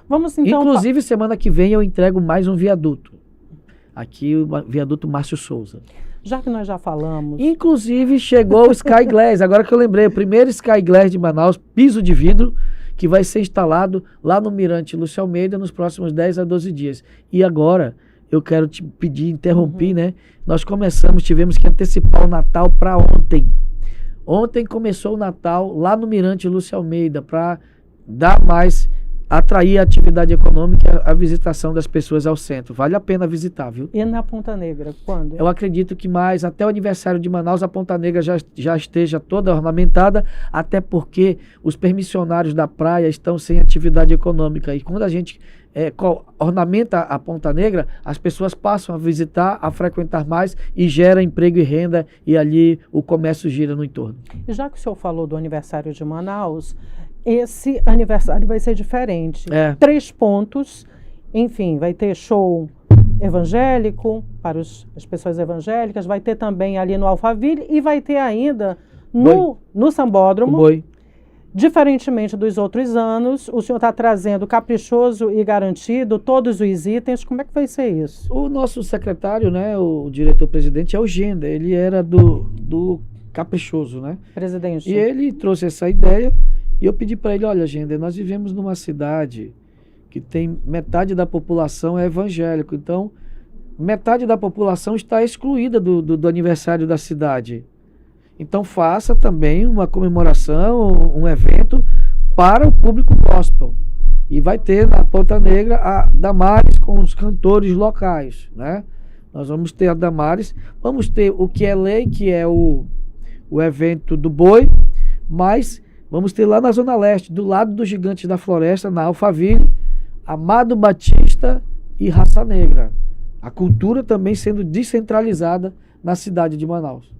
Vamos então... Inclusive, semana que vem eu entrego mais um viaduto. Aqui, o viaduto Márcio Souza. Já que nós já falamos... Inclusive, chegou o Sky Glass. Agora que eu lembrei, o primeiro Sky Glass de Manaus, piso de vidro, que vai ser instalado lá no Mirante Lúcio Almeida nos próximos 10 a 12 dias. E agora, eu quero te pedir, interrompi, né? Nós tivemos que antecipar o Natal para ontem. Ontem começou o Natal lá no Mirante Lúcio Almeida, para atrair a atividade econômica, a visitação das pessoas ao centro. Vale a pena visitar, viu? E na Ponta Negra, quando? Eu acredito que até o aniversário de Manaus, a Ponta Negra já esteja toda ornamentada, até porque os permissionários da praia estão sem atividade econômica. E quando a gente ornamenta a Ponta Negra, as pessoas passam a visitar, a frequentar mais e gera emprego e renda, e ali o comércio gira no entorno. E já que o senhor falou do aniversário de Manaus, esse aniversário vai ser diferente. 3 pontos, enfim, vai ter show evangélico para as pessoas evangélicas, vai ter também ali no Alphaville e vai ter ainda no Sambódromo. Diferentemente dos outros anos, o senhor está trazendo caprichoso e garantido todos os itens. Como é que vai ser isso? O nosso secretário, né, o diretor-presidente, é o Genda. Ele era do caprichoso, né? Presidente. E ele trouxe essa ideia e eu pedi para ele, olha, Genda, nós vivemos numa cidade que tem metade da população é evangélico. Então, metade da população está excluída do aniversário da cidade. Então faça também uma comemoração, um evento para o público gospel. E vai ter na Ponta Negra a Damares com os cantores locais, né? Nós vamos ter a Damares, vamos ter o que é lei, que é o evento do boi, mas vamos ter lá na Zona Leste, do lado dos Gigantes da Floresta, na Alphaville, Amado Batista e Raça Negra. A cultura também sendo descentralizada na cidade de Manaus.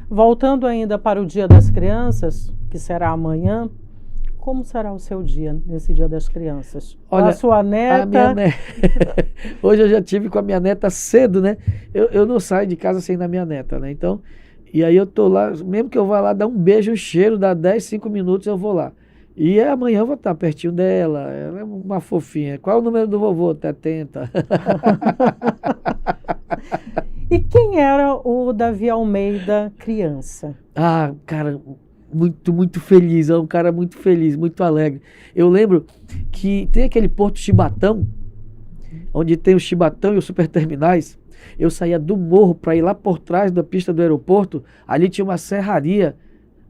Voltando ainda para o Dia das Crianças, que será amanhã, como será o seu dia nesse Dia das Crianças? Olha, a sua neta... A minha neta... Hoje eu já tive com a minha neta cedo, né? Eu não saio de casa sem a minha neta, né? Então, e aí eu tô lá, mesmo que eu vá lá dar um beijo, um cheiro, dá 10, 5 minutos, eu vou lá. E amanhã eu vou estar pertinho dela, ela é uma fofinha. Qual é o número do vovô? 70. E quem era o Davi Almeida criança? Ah, cara, muito feliz, é um cara muito feliz, muito alegre. Eu lembro que tem aquele Porto Chibatão, onde tem o Chibatão e os superterminais. Eu saía do morro para ir lá por trás da pista do aeroporto, ali tinha uma serraria,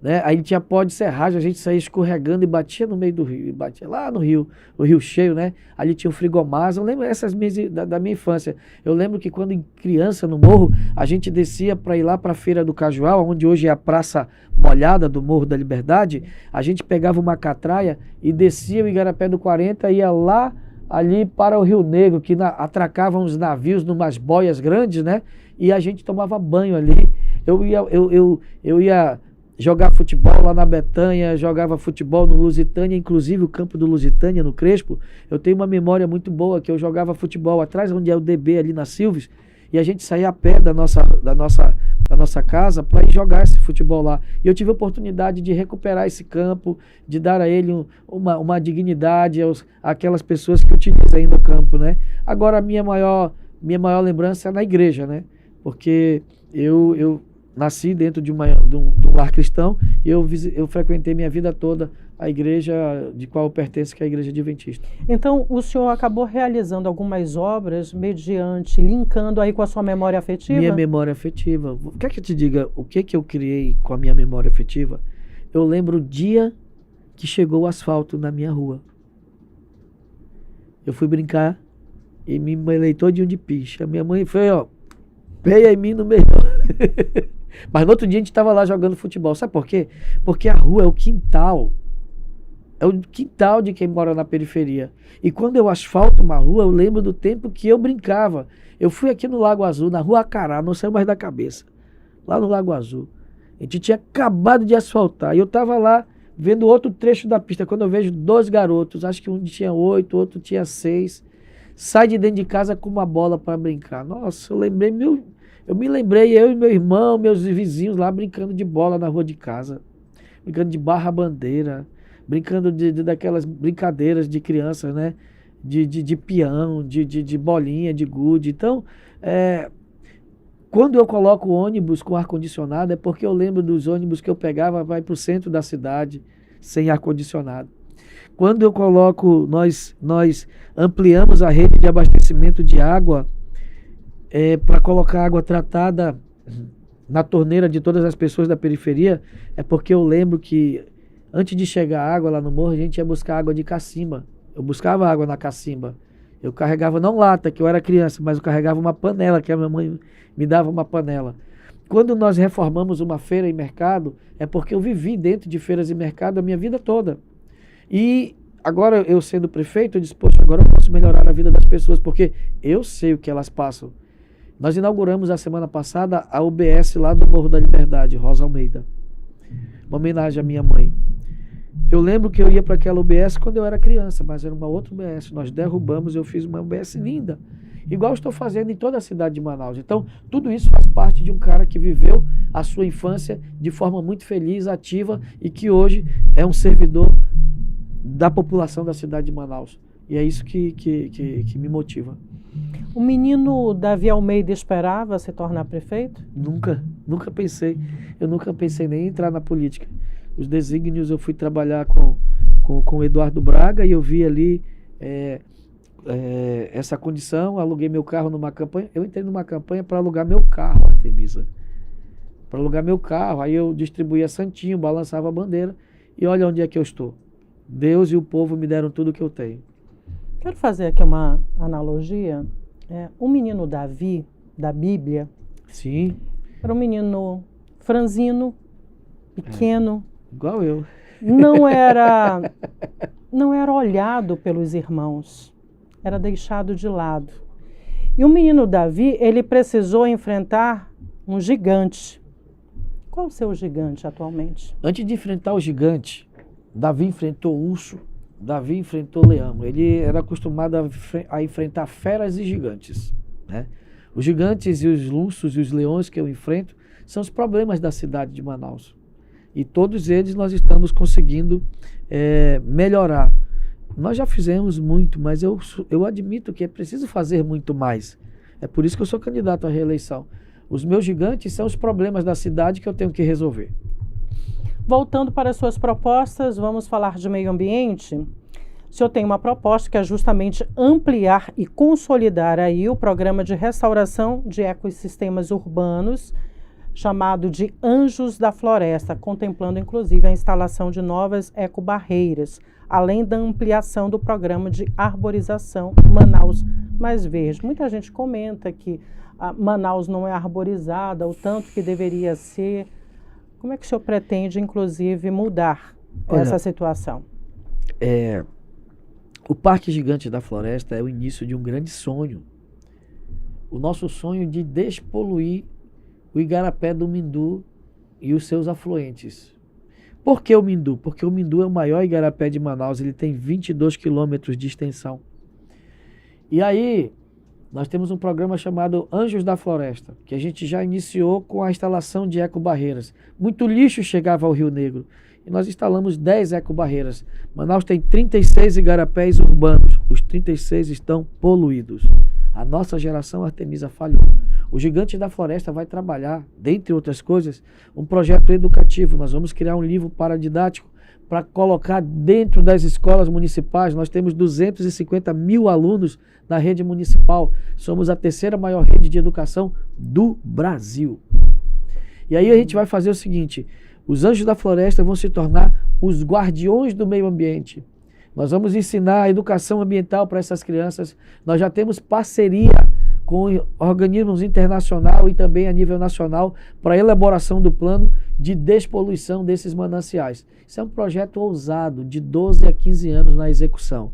né? Aí tinha pó de serragem, a gente saía escorregando e batia no meio do rio, batia lá no rio, o rio cheio, né? Ali tinha o frigomás. Eu lembro essas minhas da minha infância. Eu lembro que quando criança no morro, a gente descia para ir lá para a Feira do Cajual, onde hoje é a Praça Molhada do Morro da Liberdade. A gente pegava uma catraia e descia o Igarapé do 40 e ia lá ali para o Rio Negro, que atracavam os navios numas boias grandes, né? E a gente tomava banho ali. Eu ia jogar futebol lá na Betanha, jogava futebol no Lusitânia, inclusive o campo do Lusitânia, no Crespo. Eu tenho uma memória muito boa que eu jogava futebol atrás, onde é o DB ali na Silves, e a gente saía a pé da nossa casa para ir jogar esse futebol lá. E eu tive a oportunidade de recuperar esse campo, de dar a ele uma dignidade àquelas pessoas que utilizam ainda o campo, né? Agora, a minha maior lembrança é na igreja, né? Porque eu nasci dentro de um lar cristão e eu frequentei minha vida toda a igreja de qual eu pertenço, que é a Igreja Adventista. Então, o senhor acabou realizando algumas obras linkando aí com a sua memória afetiva? Minha memória afetiva. Quer que eu te diga o que eu criei com a minha memória afetiva? Eu lembro o dia que chegou o asfalto na minha rua. Eu fui brincar e me melei todinho de picha. Minha mãe foi, ó, peia em mim no meio. Mas no outro dia a gente estava lá jogando futebol. Sabe por quê? Porque a rua é o quintal. É o quintal de quem mora na periferia. E quando eu asfalto uma rua, eu lembro do tempo que eu brincava. Eu fui aqui no Lago Azul, na Rua Acará, não saiu mais da cabeça. Lá no Lago Azul. A gente tinha acabado de asfaltar. E eu estava lá vendo outro trecho da pista. Quando eu vejo 2 garotos, acho que um tinha 8, outro tinha 6. Sai de dentro de casa com uma bola para brincar. Nossa, eu me lembrei, eu e meu irmão, meus vizinhos lá brincando de bola na rua de casa. Brincando de barra-bandeira. Brincando daquelas brincadeiras de crianças, né? De peão, de bolinha, de gude. Então, quando eu coloco ônibus com ar-condicionado, é porque eu lembro dos ônibus que eu pegava, vai para o centro da cidade, sem ar-condicionado. Quando eu coloco, nós ampliamos a rede de abastecimento de água para colocar água tratada na torneira de todas as pessoas da periferia, é porque eu lembro que antes de chegar a água lá no morro, a gente ia buscar água de cacimba. Eu buscava água na cacimba. Eu carregava, não lata, que eu era criança, mas eu carregava uma panela, que a minha mãe me dava uma panela. Quando nós reformamos uma feira e mercado, é porque eu vivi dentro de feiras e mercado a minha vida toda. E agora, eu sendo prefeito, eu disse, poxa, agora eu posso melhorar a vida das pessoas, porque eu sei o que elas passam. Nós inauguramos a semana passada a UBS lá do Morro da Liberdade, Rosa Almeida. Uma homenagem à minha mãe. Eu lembro que eu ia para aquela UBS quando eu era criança, mas era uma outra UBS. Nós derrubamos, eu fiz uma UBS linda. Igual estou fazendo em toda a cidade de Manaus. Então, tudo isso faz parte de um cara que viveu a sua infância de forma muito feliz, ativa e que hoje é um servidor da população da cidade de Manaus. E é isso que me motiva. O menino Davi Almeida esperava se tornar prefeito? Nunca pensei. Eu nunca pensei nem em entrar na política. Os desígnios, eu fui trabalhar com o Eduardo Braga e eu vi ali essa condição, aluguei meu carro numa campanha. Eu entrei numa campanha para alugar meu carro, Artemisa. Para alugar meu carro. Aí eu distribuía santinho, balançava a bandeira e olha onde é que eu estou. Deus e o povo me deram tudo o que eu tenho. Quero fazer aqui uma analogia. O menino Davi, da Bíblia, sim, era um menino franzino, pequeno. Igual eu. Não era olhado pelos irmãos, era deixado de lado. E o menino Davi, ele precisou enfrentar um gigante. Qual o seu gigante atualmente? Antes de enfrentar o gigante, Davi enfrentou o urso, Davi enfrentou o leão. Ele era acostumado a enfrentar feras e gigantes, né? Os gigantes e os ursos e os leões que eu enfrento são os problemas da cidade de Manaus. E todos eles nós estamos conseguindo melhorar. Nós já fizemos muito, mas eu admito que é preciso fazer muito mais. É por isso que eu sou candidato à reeleição. Os meus gigantes são os problemas da cidade que eu tenho que resolver. Voltando para as suas propostas, vamos falar de meio ambiente. O senhor tem uma proposta que é justamente ampliar e consolidar aí o programa de restauração de ecossistemas urbanos, chamado de Anjos da Floresta, contemplando inclusive a instalação de novas ecobarreiras, além da ampliação do programa de arborização Manaus Mais Verde. Muita gente comenta que Manaus não é arborizada, o tanto que deveria ser. Como é que o senhor pretende, inclusive, mudar essa situação? O Parque Gigante da Floresta é o início de um grande sonho. O nosso sonho de despoluir o Igarapé do Mindu e os seus afluentes. Por que o Mindu? Porque o Mindu é o maior igarapé de Manaus, ele tem 22 quilômetros de extensão. E aí, nós temos um programa chamado Anjos da Floresta, que a gente já iniciou com a instalação de ecobarreiras. Muito lixo chegava ao Rio Negro e nós instalamos 10 ecobarreiras. Manaus tem 36 igarapés urbanos, os 36 estão poluídos. A nossa geração, Artemisa, falhou. O Gigante da Floresta vai trabalhar, dentre outras coisas, um projeto educativo. Nós vamos criar um livro paradidático para colocar dentro das escolas municipais. Nós temos 250 mil alunos na rede municipal. Somos a terceira maior rede de educação do Brasil. E aí a gente vai fazer o seguinte: os Anjos da Floresta vão se tornar os guardiões do meio ambiente. Nós vamos ensinar a educação ambiental para essas crianças. Nós já temos parceria com organismos internacionais e também a nível nacional para a elaboração do plano de despoluição desses mananciais. Isso é um projeto ousado, de 12 a 15 anos na execução.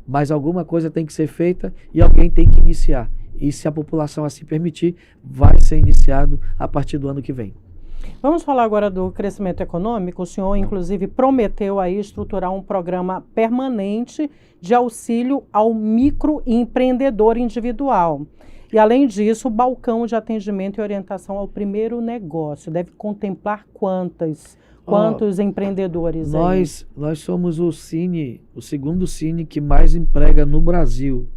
Mas alguma coisa tem que ser feita e alguém tem que iniciar. E se a população assim permitir, vai ser iniciado a partir do ano que vem. Vamos falar agora do crescimento econômico. O senhor, inclusive, prometeu aí estruturar um programa permanente de auxílio ao microempreendedor individual. E, além disso, o balcão de atendimento e orientação ao primeiro negócio deve contemplar quantos empreendedores? Nós somos o segundo Cine que mais emprega no Brasil.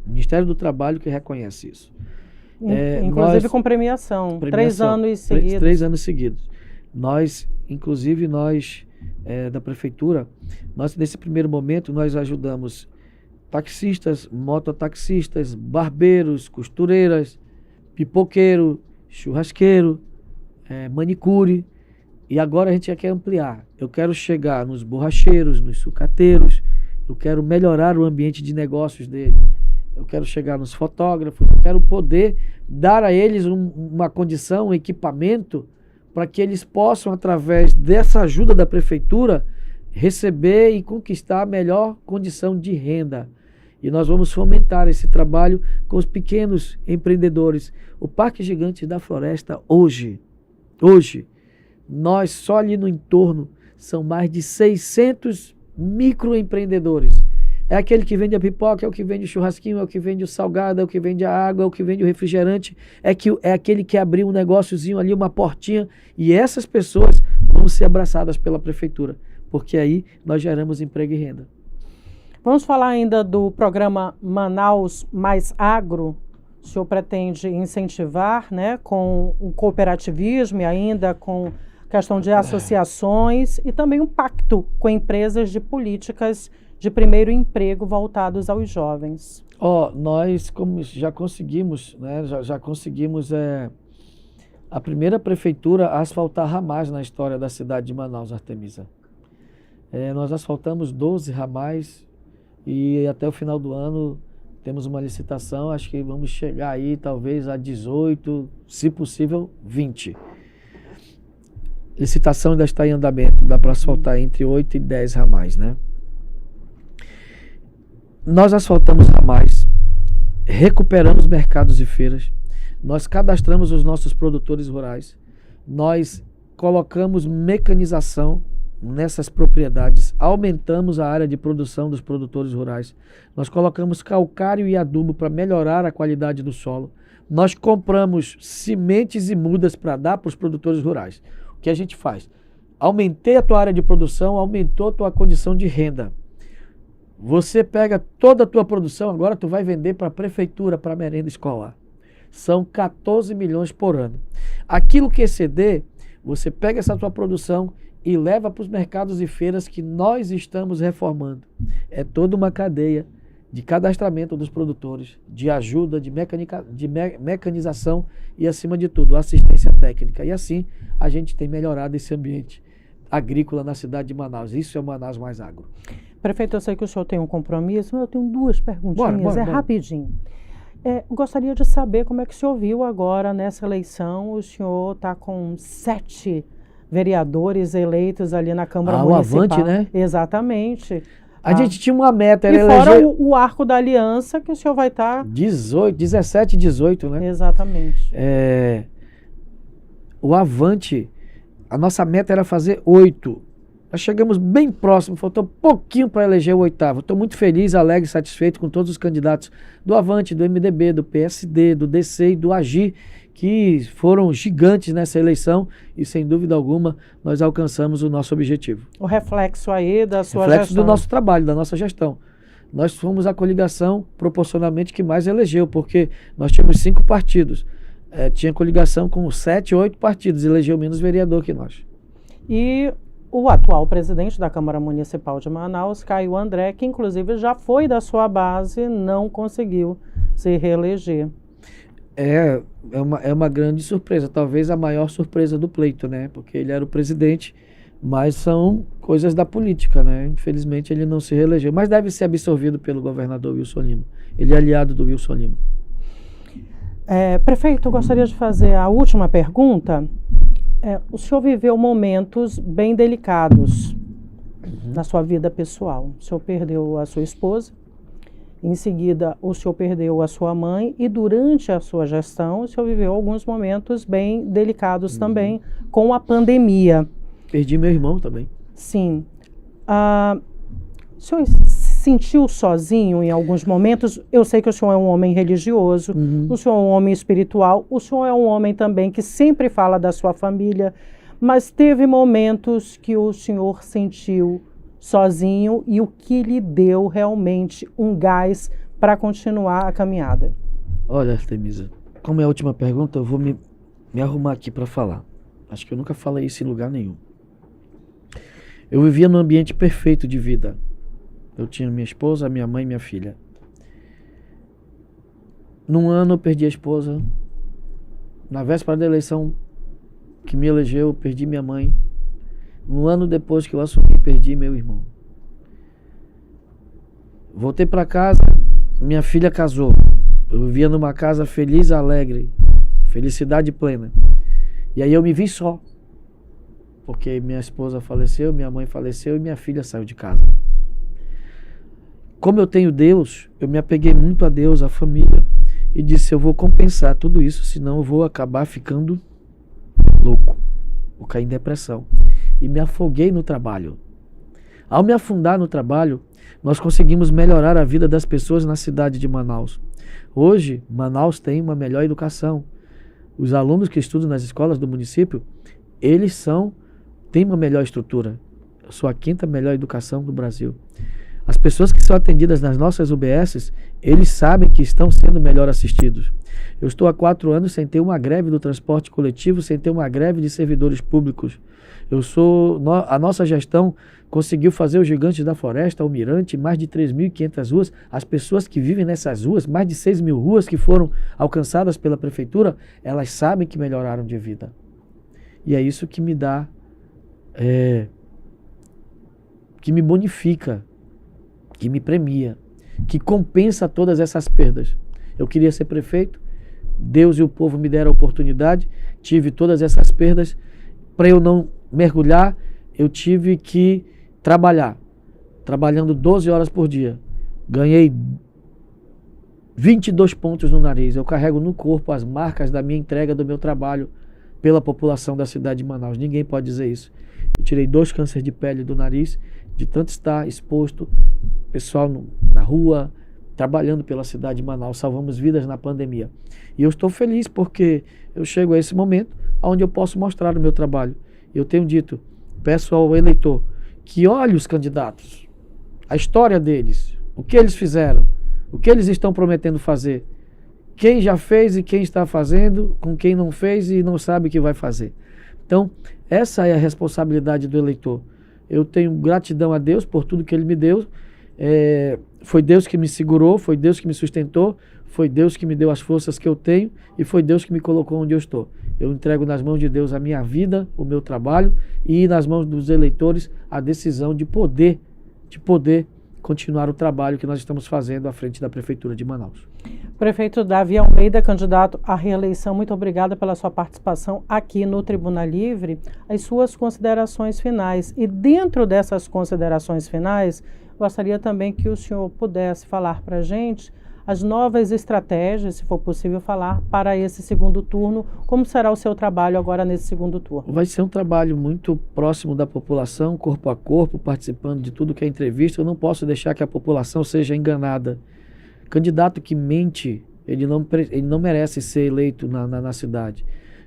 O Ministério do Trabalho que reconhece isso. Inclusive com premiação. 3 anos seguidos. 3 anos seguidos. Nós da Prefeitura, nesse primeiro momento, nós ajudamos taxistas, mototaxistas, barbeiros, costureiras, pipoqueiro, churrasqueiro, manicure. E agora a gente já quer ampliar. Eu quero chegar nos borracheiros, nos sucateiros, eu quero melhorar o ambiente de negócios dele. Eu quero chegar nos fotógrafos, eu quero poder dar a eles uma condição, um equipamento, para que eles possam, através dessa ajuda da Prefeitura, receber e conquistar a melhor condição de renda. E nós vamos fomentar esse trabalho com os pequenos empreendedores. O Parque Gigante da Floresta, hoje, nós só ali no entorno, são mais de 600 microempreendedores. É aquele que vende a pipoca, é o que vende o churrasquinho, é o que vende o salgado, é o que vende a água, é o que vende o refrigerante, é aquele que abriu um negóciozinho ali, uma portinha, e essas pessoas vão ser abraçadas pela Prefeitura, porque aí nós geramos emprego e renda. Vamos falar ainda do programa Manaus Mais Agro. O senhor pretende incentivar, né, com o cooperativismo e ainda com questão de associações e também um pacto com empresas de políticas de primeiro emprego voltados aos jovens. Nós já conseguimos, né, já conseguimos a primeira prefeitura a asfaltar ramais na história da cidade de Manaus, Artemisa. Nós asfaltamos 12 ramais e até o final do ano temos uma licitação, acho que vamos chegar aí talvez a 18, se possível 20. Licitação ainda está em andamento, dá para asfaltar entre 8 e 10 ramais, né? Nós asfaltamos ramais, recuperamos mercados e feiras, nós cadastramos os nossos produtores rurais, nós colocamos mecanização nessas propriedades, aumentamos a área de produção dos produtores rurais, nós colocamos calcário e adubo para melhorar a qualidade do solo, nós compramos sementes e mudas para dar para os produtores rurais. O que a gente faz? Aumentei a tua área de produção, aumentou a tua condição de renda. Você pega toda a tua produção, agora tu vai vender para a prefeitura, para a merenda escolar. São 14 milhões por ano. Aquilo que exceder, você pega essa tua produção e leva para os mercados e feiras que nós estamos reformando. É toda uma cadeia de cadastramento dos produtores, de ajuda, de mecanização e, acima de tudo, assistência técnica. E assim a gente tem melhorado esse ambiente agrícola na cidade de Manaus. Isso é o Manaus Mais Agro. Prefeito, eu sei que o senhor tem um compromisso, mas eu tenho 2 perguntinhas, bora. Rapidinho. Gostaria de saber como é que o senhor viu agora nessa eleição. O senhor está com 7 vereadores eleitos ali na Câmara Municipal. O Avante, né? Exatamente. A gente tinha uma meta, era fora o arco da aliança que o senhor vai estar... 17 e 18, né? Exatamente. O Avante, a nossa meta era fazer 8. Nós chegamos bem próximo, faltou pouquinho para eleger o 8º. Estou muito feliz, alegre e satisfeito com todos os candidatos do Avante, do MDB, do PSD, do DC e do AGI, que foram gigantes nessa eleição e, sem dúvida alguma, nós alcançamos o nosso objetivo. O reflexo aí da sua reflexo gestão. Do nosso trabalho, da nossa gestão. Nós fomos a coligação proporcionalmente que mais elegeu, porque nós tínhamos 5 partidos. Tinha coligação com 7, 8 partidos, elegeu menos vereador que nós. E o atual presidente da Câmara Municipal de Manaus, Caio André, que inclusive já foi da sua base, não conseguiu se reeleger. É uma grande surpresa, talvez a maior surpresa do pleito, né? Porque ele era o presidente, Mas são coisas da política, né? Infelizmente ele não se reelegeu, mas deve ser absorvido pelo governador Wilson Lima. Ele é aliado do Wilson Lima. Prefeito, eu gostaria de fazer a última pergunta. O senhor viveu momentos bem delicados na sua vida pessoal. O senhor perdeu a sua esposa, em seguida o senhor perdeu a sua mãe e durante a sua gestão o senhor viveu alguns momentos bem delicados também com a pandemia. Perdi meu irmão também. Sim. O senhor se sentiu sozinho em alguns momentos? Eu sei que o senhor é um homem religioso, o senhor é um homem espiritual, o senhor é um homem também que sempre fala da sua família, mas teve momentos que o senhor sentiu sozinho e o que lhe deu realmente um gás para continuar a caminhada? Olha, Artemisa, como é a última pergunta, eu vou me arrumar aqui para falar. Acho que eu nunca falei isso em lugar nenhum. Eu vivia num ambiente perfeito de vida. Eu tinha minha esposa, minha mãe e minha filha. Num ano eu perdi a esposa. Na véspera da eleição que me elegeu, eu perdi minha mãe. Um ano depois que eu assumi, perdi meu irmão. Voltei para casa, minha filha casou. Eu vivia numa casa feliz, alegre, felicidade plena. E aí eu me vi só. Porque minha esposa faleceu, minha mãe faleceu e minha filha saiu de casa. Como eu tenho Deus, eu me apeguei muito a Deus, à família, e disse, eu vou compensar tudo isso, senão eu vou acabar ficando louco, vou cair em depressão. E me afoguei no trabalho. Ao me afundar no trabalho, nós conseguimos melhorar a vida das pessoas na cidade de Manaus. Hoje, Manaus tem uma melhor educação. Os alunos que estudam nas escolas do município, eles têm uma melhor estrutura. Eu sou a 5ª melhor educação do Brasil. As pessoas que são atendidas nas nossas UBSs, eles sabem que estão sendo melhor assistidos. Eu estou há 4 anos sem ter uma greve do transporte coletivo, sem ter uma greve de servidores públicos. A nossa gestão conseguiu fazer o Gigantes da Floresta, o Mirante, mais de 3.500 ruas. As pessoas que vivem nessas ruas, mais de 6.000 ruas que foram alcançadas pela prefeitura, elas sabem que melhoraram de vida. E é isso que me dá, que me bonifica, que me premia, que compensa todas essas perdas. Eu queria ser prefeito, Deus e o povo me deram a oportunidade, tive todas essas perdas. Para eu não mergulhar, eu tive que trabalhar, trabalhando 12 horas por dia. Ganhei 22 pontos no nariz. Eu carrego no corpo as marcas da minha entrega do meu trabalho pela população da cidade de Manaus. Ninguém pode dizer isso. Eu tirei 2 cânceres de pele do nariz, de tanto estar exposto, pessoal na rua, trabalhando pela cidade de Manaus. Salvamos vidas na pandemia. E eu estou feliz porque eu chego a esse momento onde eu posso mostrar o meu trabalho. Eu tenho dito, peço ao eleitor que olhe os candidatos, a história deles, o que eles fizeram, o que eles estão prometendo fazer, quem já fez e quem está fazendo, com quem não fez e não sabe o que vai fazer. Então, essa é a responsabilidade do eleitor. Eu tenho gratidão a Deus por tudo que Ele me deu. Foi Deus que me segurou, foi Deus que me sustentou, foi Deus que me deu as forças que eu tenho e foi Deus que me colocou onde eu estou. Eu entrego nas mãos de Deus a minha vida, o meu trabalho e nas mãos dos eleitores a decisão de poder continuar o trabalho que nós estamos fazendo à frente da Prefeitura de Manaus. Prefeito Davi Almeida, candidato à reeleição, muito obrigada pela sua participação aqui no Tribuna Livre. As suas considerações finais. E dentro dessas considerações finais, gostaria também que o senhor pudesse falar para a gente as novas estratégias, se for possível falar, para esse segundo turno. Como será o seu trabalho agora nesse segundo turno? Vai ser um trabalho muito próximo da população, corpo a corpo, participando de tudo que é entrevista. Eu não posso deixar que a população seja enganada. Candidato que mente, ele não merece ser eleito na cidade.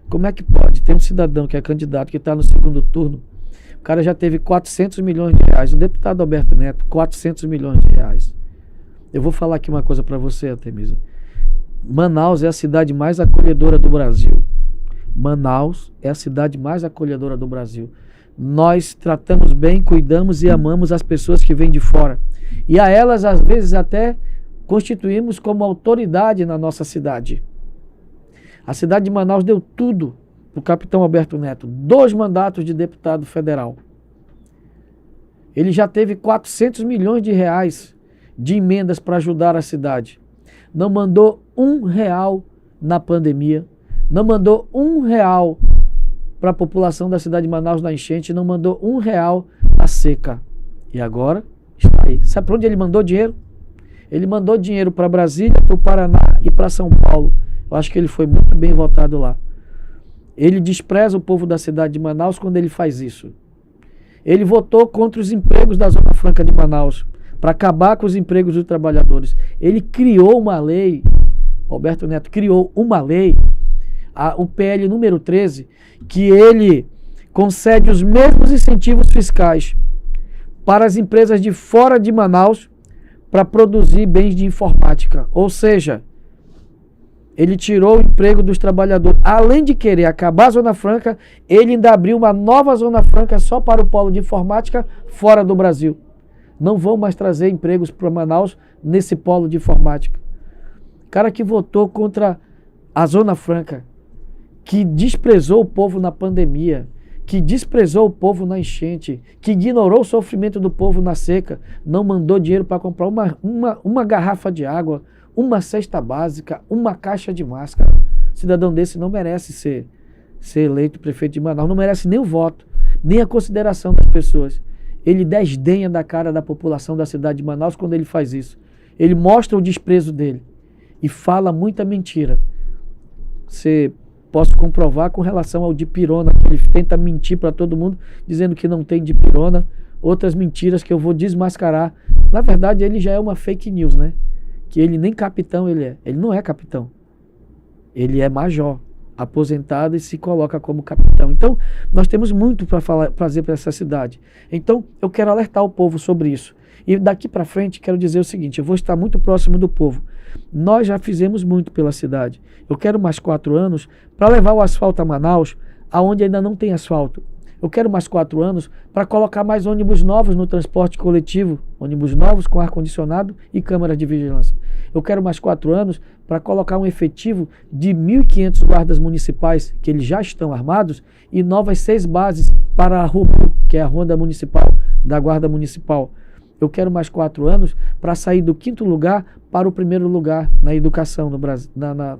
Como é que pode? Tem um cidadão que é candidato, que está no segundo turno, o cara já teve 400 milhões de reais. O deputado Alberto Neto, 400 milhões de reais. Eu vou falar aqui uma coisa para você, Artemisa. Manaus é a cidade mais acolhedora do Brasil. Manaus é a cidade mais acolhedora do Brasil. Nós tratamos bem, cuidamos e amamos as pessoas que vêm de fora. E a elas, às vezes, até constituímos como autoridade na nossa cidade. A cidade de Manaus deu tudo para o capitão Alberto Neto. 2 mandatos de deputado federal. Ele já teve 400 milhões de reais de emendas para ajudar a cidade. Não mandou R$1 na pandemia, não mandou R$1 para a população da cidade de Manaus na enchente, não mandou R$1 na seca. E agora está aí. Sabe para onde ele mandou dinheiro? Ele mandou dinheiro para Brasília, para o Paraná e para São Paulo. Eu acho que ele foi muito bem votado lá. Ele despreza o povo da cidade de Manaus quando ele faz isso. Ele votou contra os empregos da Zona Franca de Manaus, para acabar com os empregos dos trabalhadores. Ele criou uma lei, Roberto Neto criou uma lei, o PL número 13, que ele concede os mesmos incentivos fiscais para as empresas de fora de Manaus para produzir bens de informática. Ou seja, ele tirou o emprego dos trabalhadores. Além de querer acabar a Zona Franca, ele ainda abriu uma nova Zona Franca só para o polo de informática fora do Brasil. Não vão mais trazer empregos para Manaus nesse polo de informática. Cara que votou contra a Zona Franca, que desprezou o povo na pandemia, que desprezou o povo na enchente, que ignorou o sofrimento do povo na seca, não mandou dinheiro para comprar uma garrafa de água, uma cesta básica, uma caixa de máscara. Cidadão desse não merece ser eleito prefeito de Manaus, não merece nem o voto, nem a consideração das pessoas. Ele desdenha da cara da população da cidade de Manaus quando ele faz isso. Ele mostra o desprezo dele e fala muita mentira. Posso comprovar com relação ao dipirona, que ele tenta mentir para todo mundo, dizendo que não tem dipirona, outras mentiras que eu vou desmascarar. Na verdade, ele já é uma fake news, né? Que ele nem capitão ele é. Ele não é capitão. Ele é major, aposentado e se coloca como capitão. Então, nós temos muito para fazer para essa cidade. Então, eu quero alertar o povo sobre isso. E daqui para frente, quero dizer o seguinte, eu vou estar muito próximo do povo. Nós já fizemos muito pela cidade. Eu quero mais 4 anos para levar o asfalto a Manaus, aonde ainda não tem asfalto. Eu quero mais 4 anos para colocar mais ônibus novos no transporte coletivo, ônibus novos com ar-condicionado e câmeras de vigilância. Eu quero mais 4 anos para colocar um efetivo de 1.500 guardas municipais, que eles já estão armados, e novas 6 bases para a RUMU, que é a Ronda Municipal da Guarda Municipal. Eu quero mais 4 anos para sair do 5º lugar para o 1º lugar na educação no Brasil,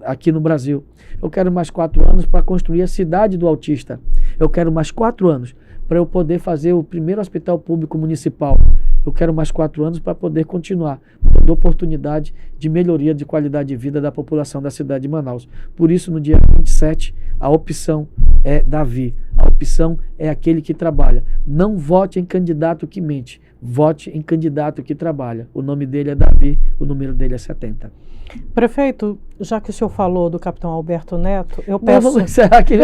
aqui no Brasil. Eu quero mais 4 anos para construir a cidade do autista. Eu quero mais 4 anos para eu poder fazer o primeiro hospital público municipal. Eu quero mais 4 anos para poder continuar dando oportunidade de melhoria de qualidade de vida da população da cidade de Manaus. Por isso, no dia 27, a opção é Davi. A opção é aquele que trabalha. Não vote em candidato que mente. Vote em candidato que trabalha. O nome dele é Davi, o número dele é 70. Prefeito, já que o senhor falou do capitão Alberto Neto, eu peço... Vamos encerrar aqui.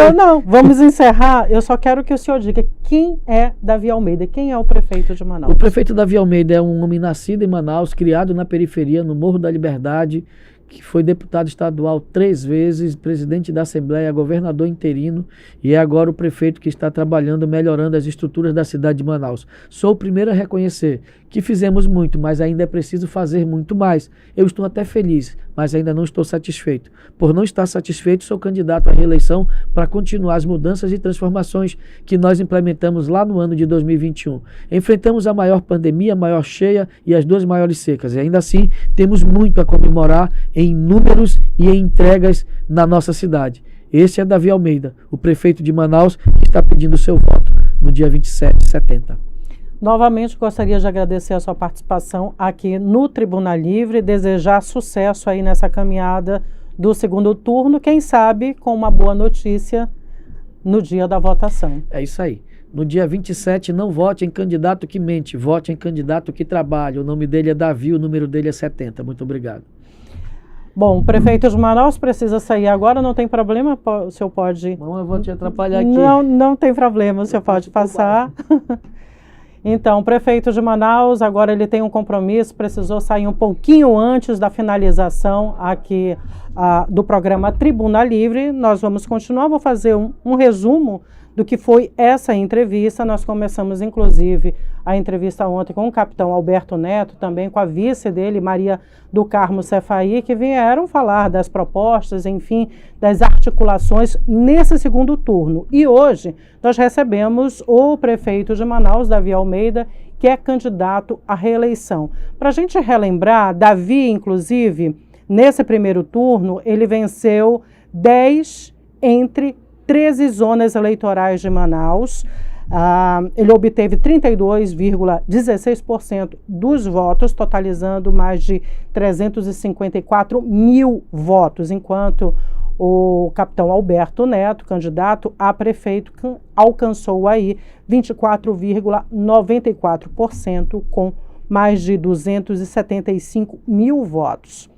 Vamos encerrar. Eu só quero que o senhor diga quem é Davi Almeida, quem é o prefeito de Manaus. O prefeito Davi Almeida é um homem nascido em Manaus, criado na periferia, no Morro da Liberdade, que foi deputado estadual 3 vezes, presidente da Assembleia, governador interino e é agora o prefeito que está trabalhando, melhorando as estruturas da cidade de Manaus. Sou o primeiro a reconhecer que fizemos muito, mas ainda é preciso fazer muito mais. Eu estou até feliz, mas ainda não estou satisfeito. Por não estar satisfeito, sou candidato à reeleição para continuar as mudanças e transformações que nós implementamos lá no ano de 2021. Enfrentamos a maior pandemia, a maior cheia e as 2 maiores secas. E ainda assim, temos muito a comemorar em números e em entregas na nossa cidade. Esse é Davi Almeida, o prefeito de Manaus, que está pedindo o seu voto no dia 27 de 70. Novamente, gostaria de agradecer a sua participação aqui no Tribuna Livre, desejar sucesso aí nessa caminhada do 2º turno, quem sabe com uma boa notícia no dia da votação. É isso aí. No dia 27, não vote em candidato que mente, vote em candidato que trabalha. O nome dele é Davi, o número dele é 70. Muito obrigado. Bom, o prefeito de Manaus precisa sair agora, não tem problema, o senhor pode... Não, eu vou te atrapalhar aqui. Não tem problema, o senhor pode passar. Então, o prefeito de Manaus, agora ele tem um compromisso, precisou sair um pouquinho antes da finalização aqui do programa Tribuna Livre. Nós vamos continuar, vou fazer um resumo do que foi essa entrevista. Nós começamos, inclusive, a entrevista ontem com o capitão Alberto Neto, também com a vice dele, Maria do Carmo Cefaí, que vieram falar das propostas, enfim, das articulações nesse 2º turno. E hoje nós recebemos o prefeito de Manaus, Davi Almeida, que é candidato à reeleição. Para a gente relembrar, Davi, inclusive, nesse primeiro turno, ele venceu 10 entre 13 zonas eleitorais de Manaus. Ele obteve 32,16% dos votos, totalizando mais de 354 mil votos, enquanto o capitão Alberto Neto, candidato a prefeito, alcançou aí 24,94%, com mais de 275 mil votos.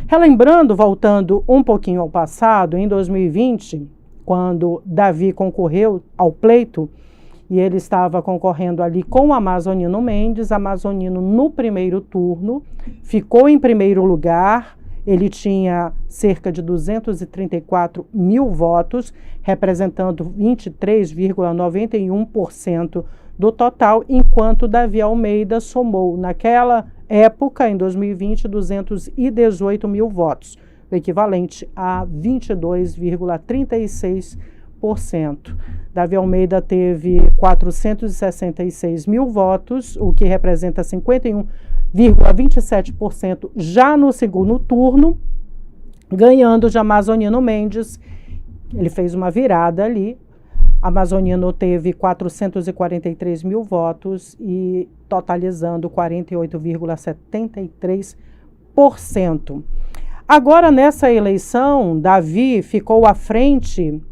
Relembrando, voltando um pouquinho ao passado, em 2020, quando Davi concorreu ao pleito, e ele estava concorrendo ali com o Amazonino Mendes. Amazonino, no primeiro turno, ficou em primeiro lugar. Ele tinha cerca de 234 mil votos, representando 23,91% do total, enquanto Davi Almeida somou, naquela época, em 2020, 218 mil votos, o equivalente a 22,36%. Davi Almeida teve 466 mil votos, o que representa 51,27% já no segundo turno, ganhando de Amazonino Mendes. Ele fez uma virada ali. Amazonino teve 443 mil votos e totalizando 48,73%. Agora, nessa eleição, Davi ficou à frente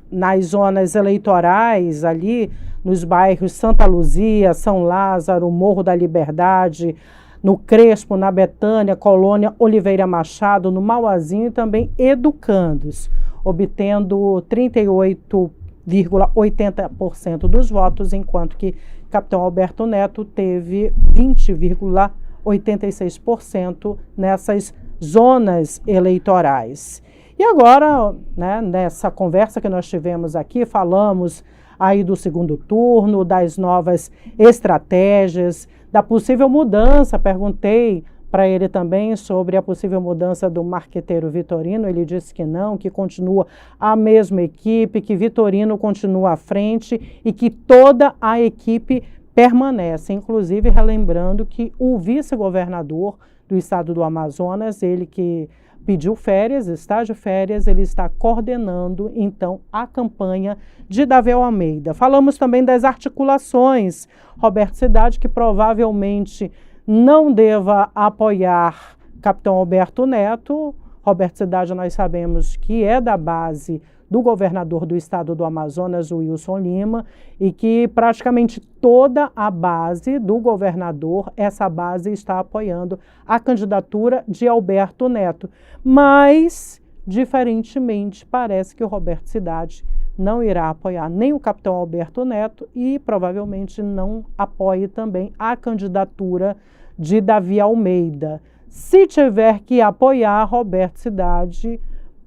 nas zonas eleitorais, ali nos bairros Santa Luzia, São Lázaro, Morro da Liberdade, no Crespo, na Betânia, Colônia Oliveira Machado, no Mauazinho e também Educandos, obtendo 38,80% dos votos, enquanto que capitão Alberto Neto teve 20,86% nessas zonas eleitorais. E agora, né, nessa conversa que nós tivemos aqui, falamos aí do segundo turno, das novas estratégias, da possível mudança. Perguntei para ele também sobre a possível mudança do marqueteiro Vitorino. Ele disse que não, que continua a mesma equipe, que Vitorino continua à frente e que toda a equipe permanece. Inclusive, relembrando que o vice-governador do estado do Amazonas, ele que pediu férias, está de férias, ele está coordenando, então, a campanha de Davi Almeida. Falamos também das articulações. Roberto Cidade, que provavelmente não deva apoiar capitão Alberto Neto. Roberto Cidade, nós sabemos que é da base do governador do estado do Amazonas, o Wilson Lima, e que praticamente toda a base do governador, essa base está apoiando a candidatura de Alberto Neto. Mas, diferentemente, parece que o Roberto Cidade não irá apoiar nem o capitão Alberto Neto e provavelmente não apoie também a candidatura de Davi Almeida. Se tiver que apoiar, Roberto Cidade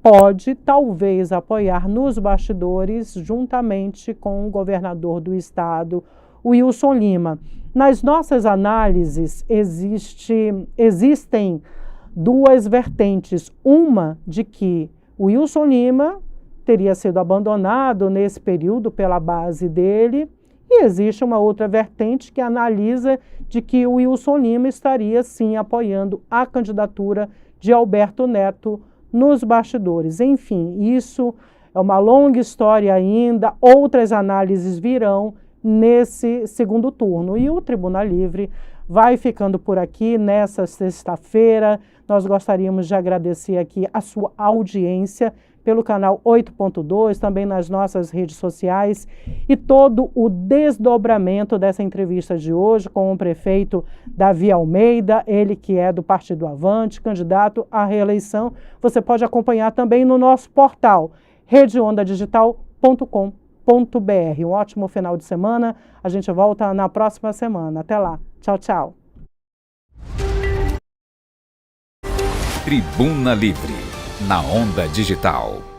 pode, talvez, apoiar nos bastidores, juntamente com o governador do estado, Wilson Lima. Nas nossas análises, existem duas vertentes. Uma de que o Wilson Lima teria sido abandonado nesse período pela base dele, e existe uma outra vertente que analisa de que o Wilson Lima estaria, sim, apoiando a candidatura de Alberto Neto nos bastidores. Enfim, isso é uma longa história ainda, outras análises virão nesse segundo turno. E o Tribuna Livre vai ficando por aqui nessa sexta-feira. Nós gostaríamos de agradecer aqui a sua audiência pelo canal 8.2, também nas nossas redes sociais, e todo o desdobramento dessa entrevista de hoje com o prefeito Davi Almeida, ele que é do Partido Avante, candidato à reeleição. Você pode acompanhar também no nosso portal, redeondadigital.com.br. Um ótimo final de semana. A gente volta na próxima semana. Até lá. Tchau, tchau. Tribuna Livre, na Onda Digital.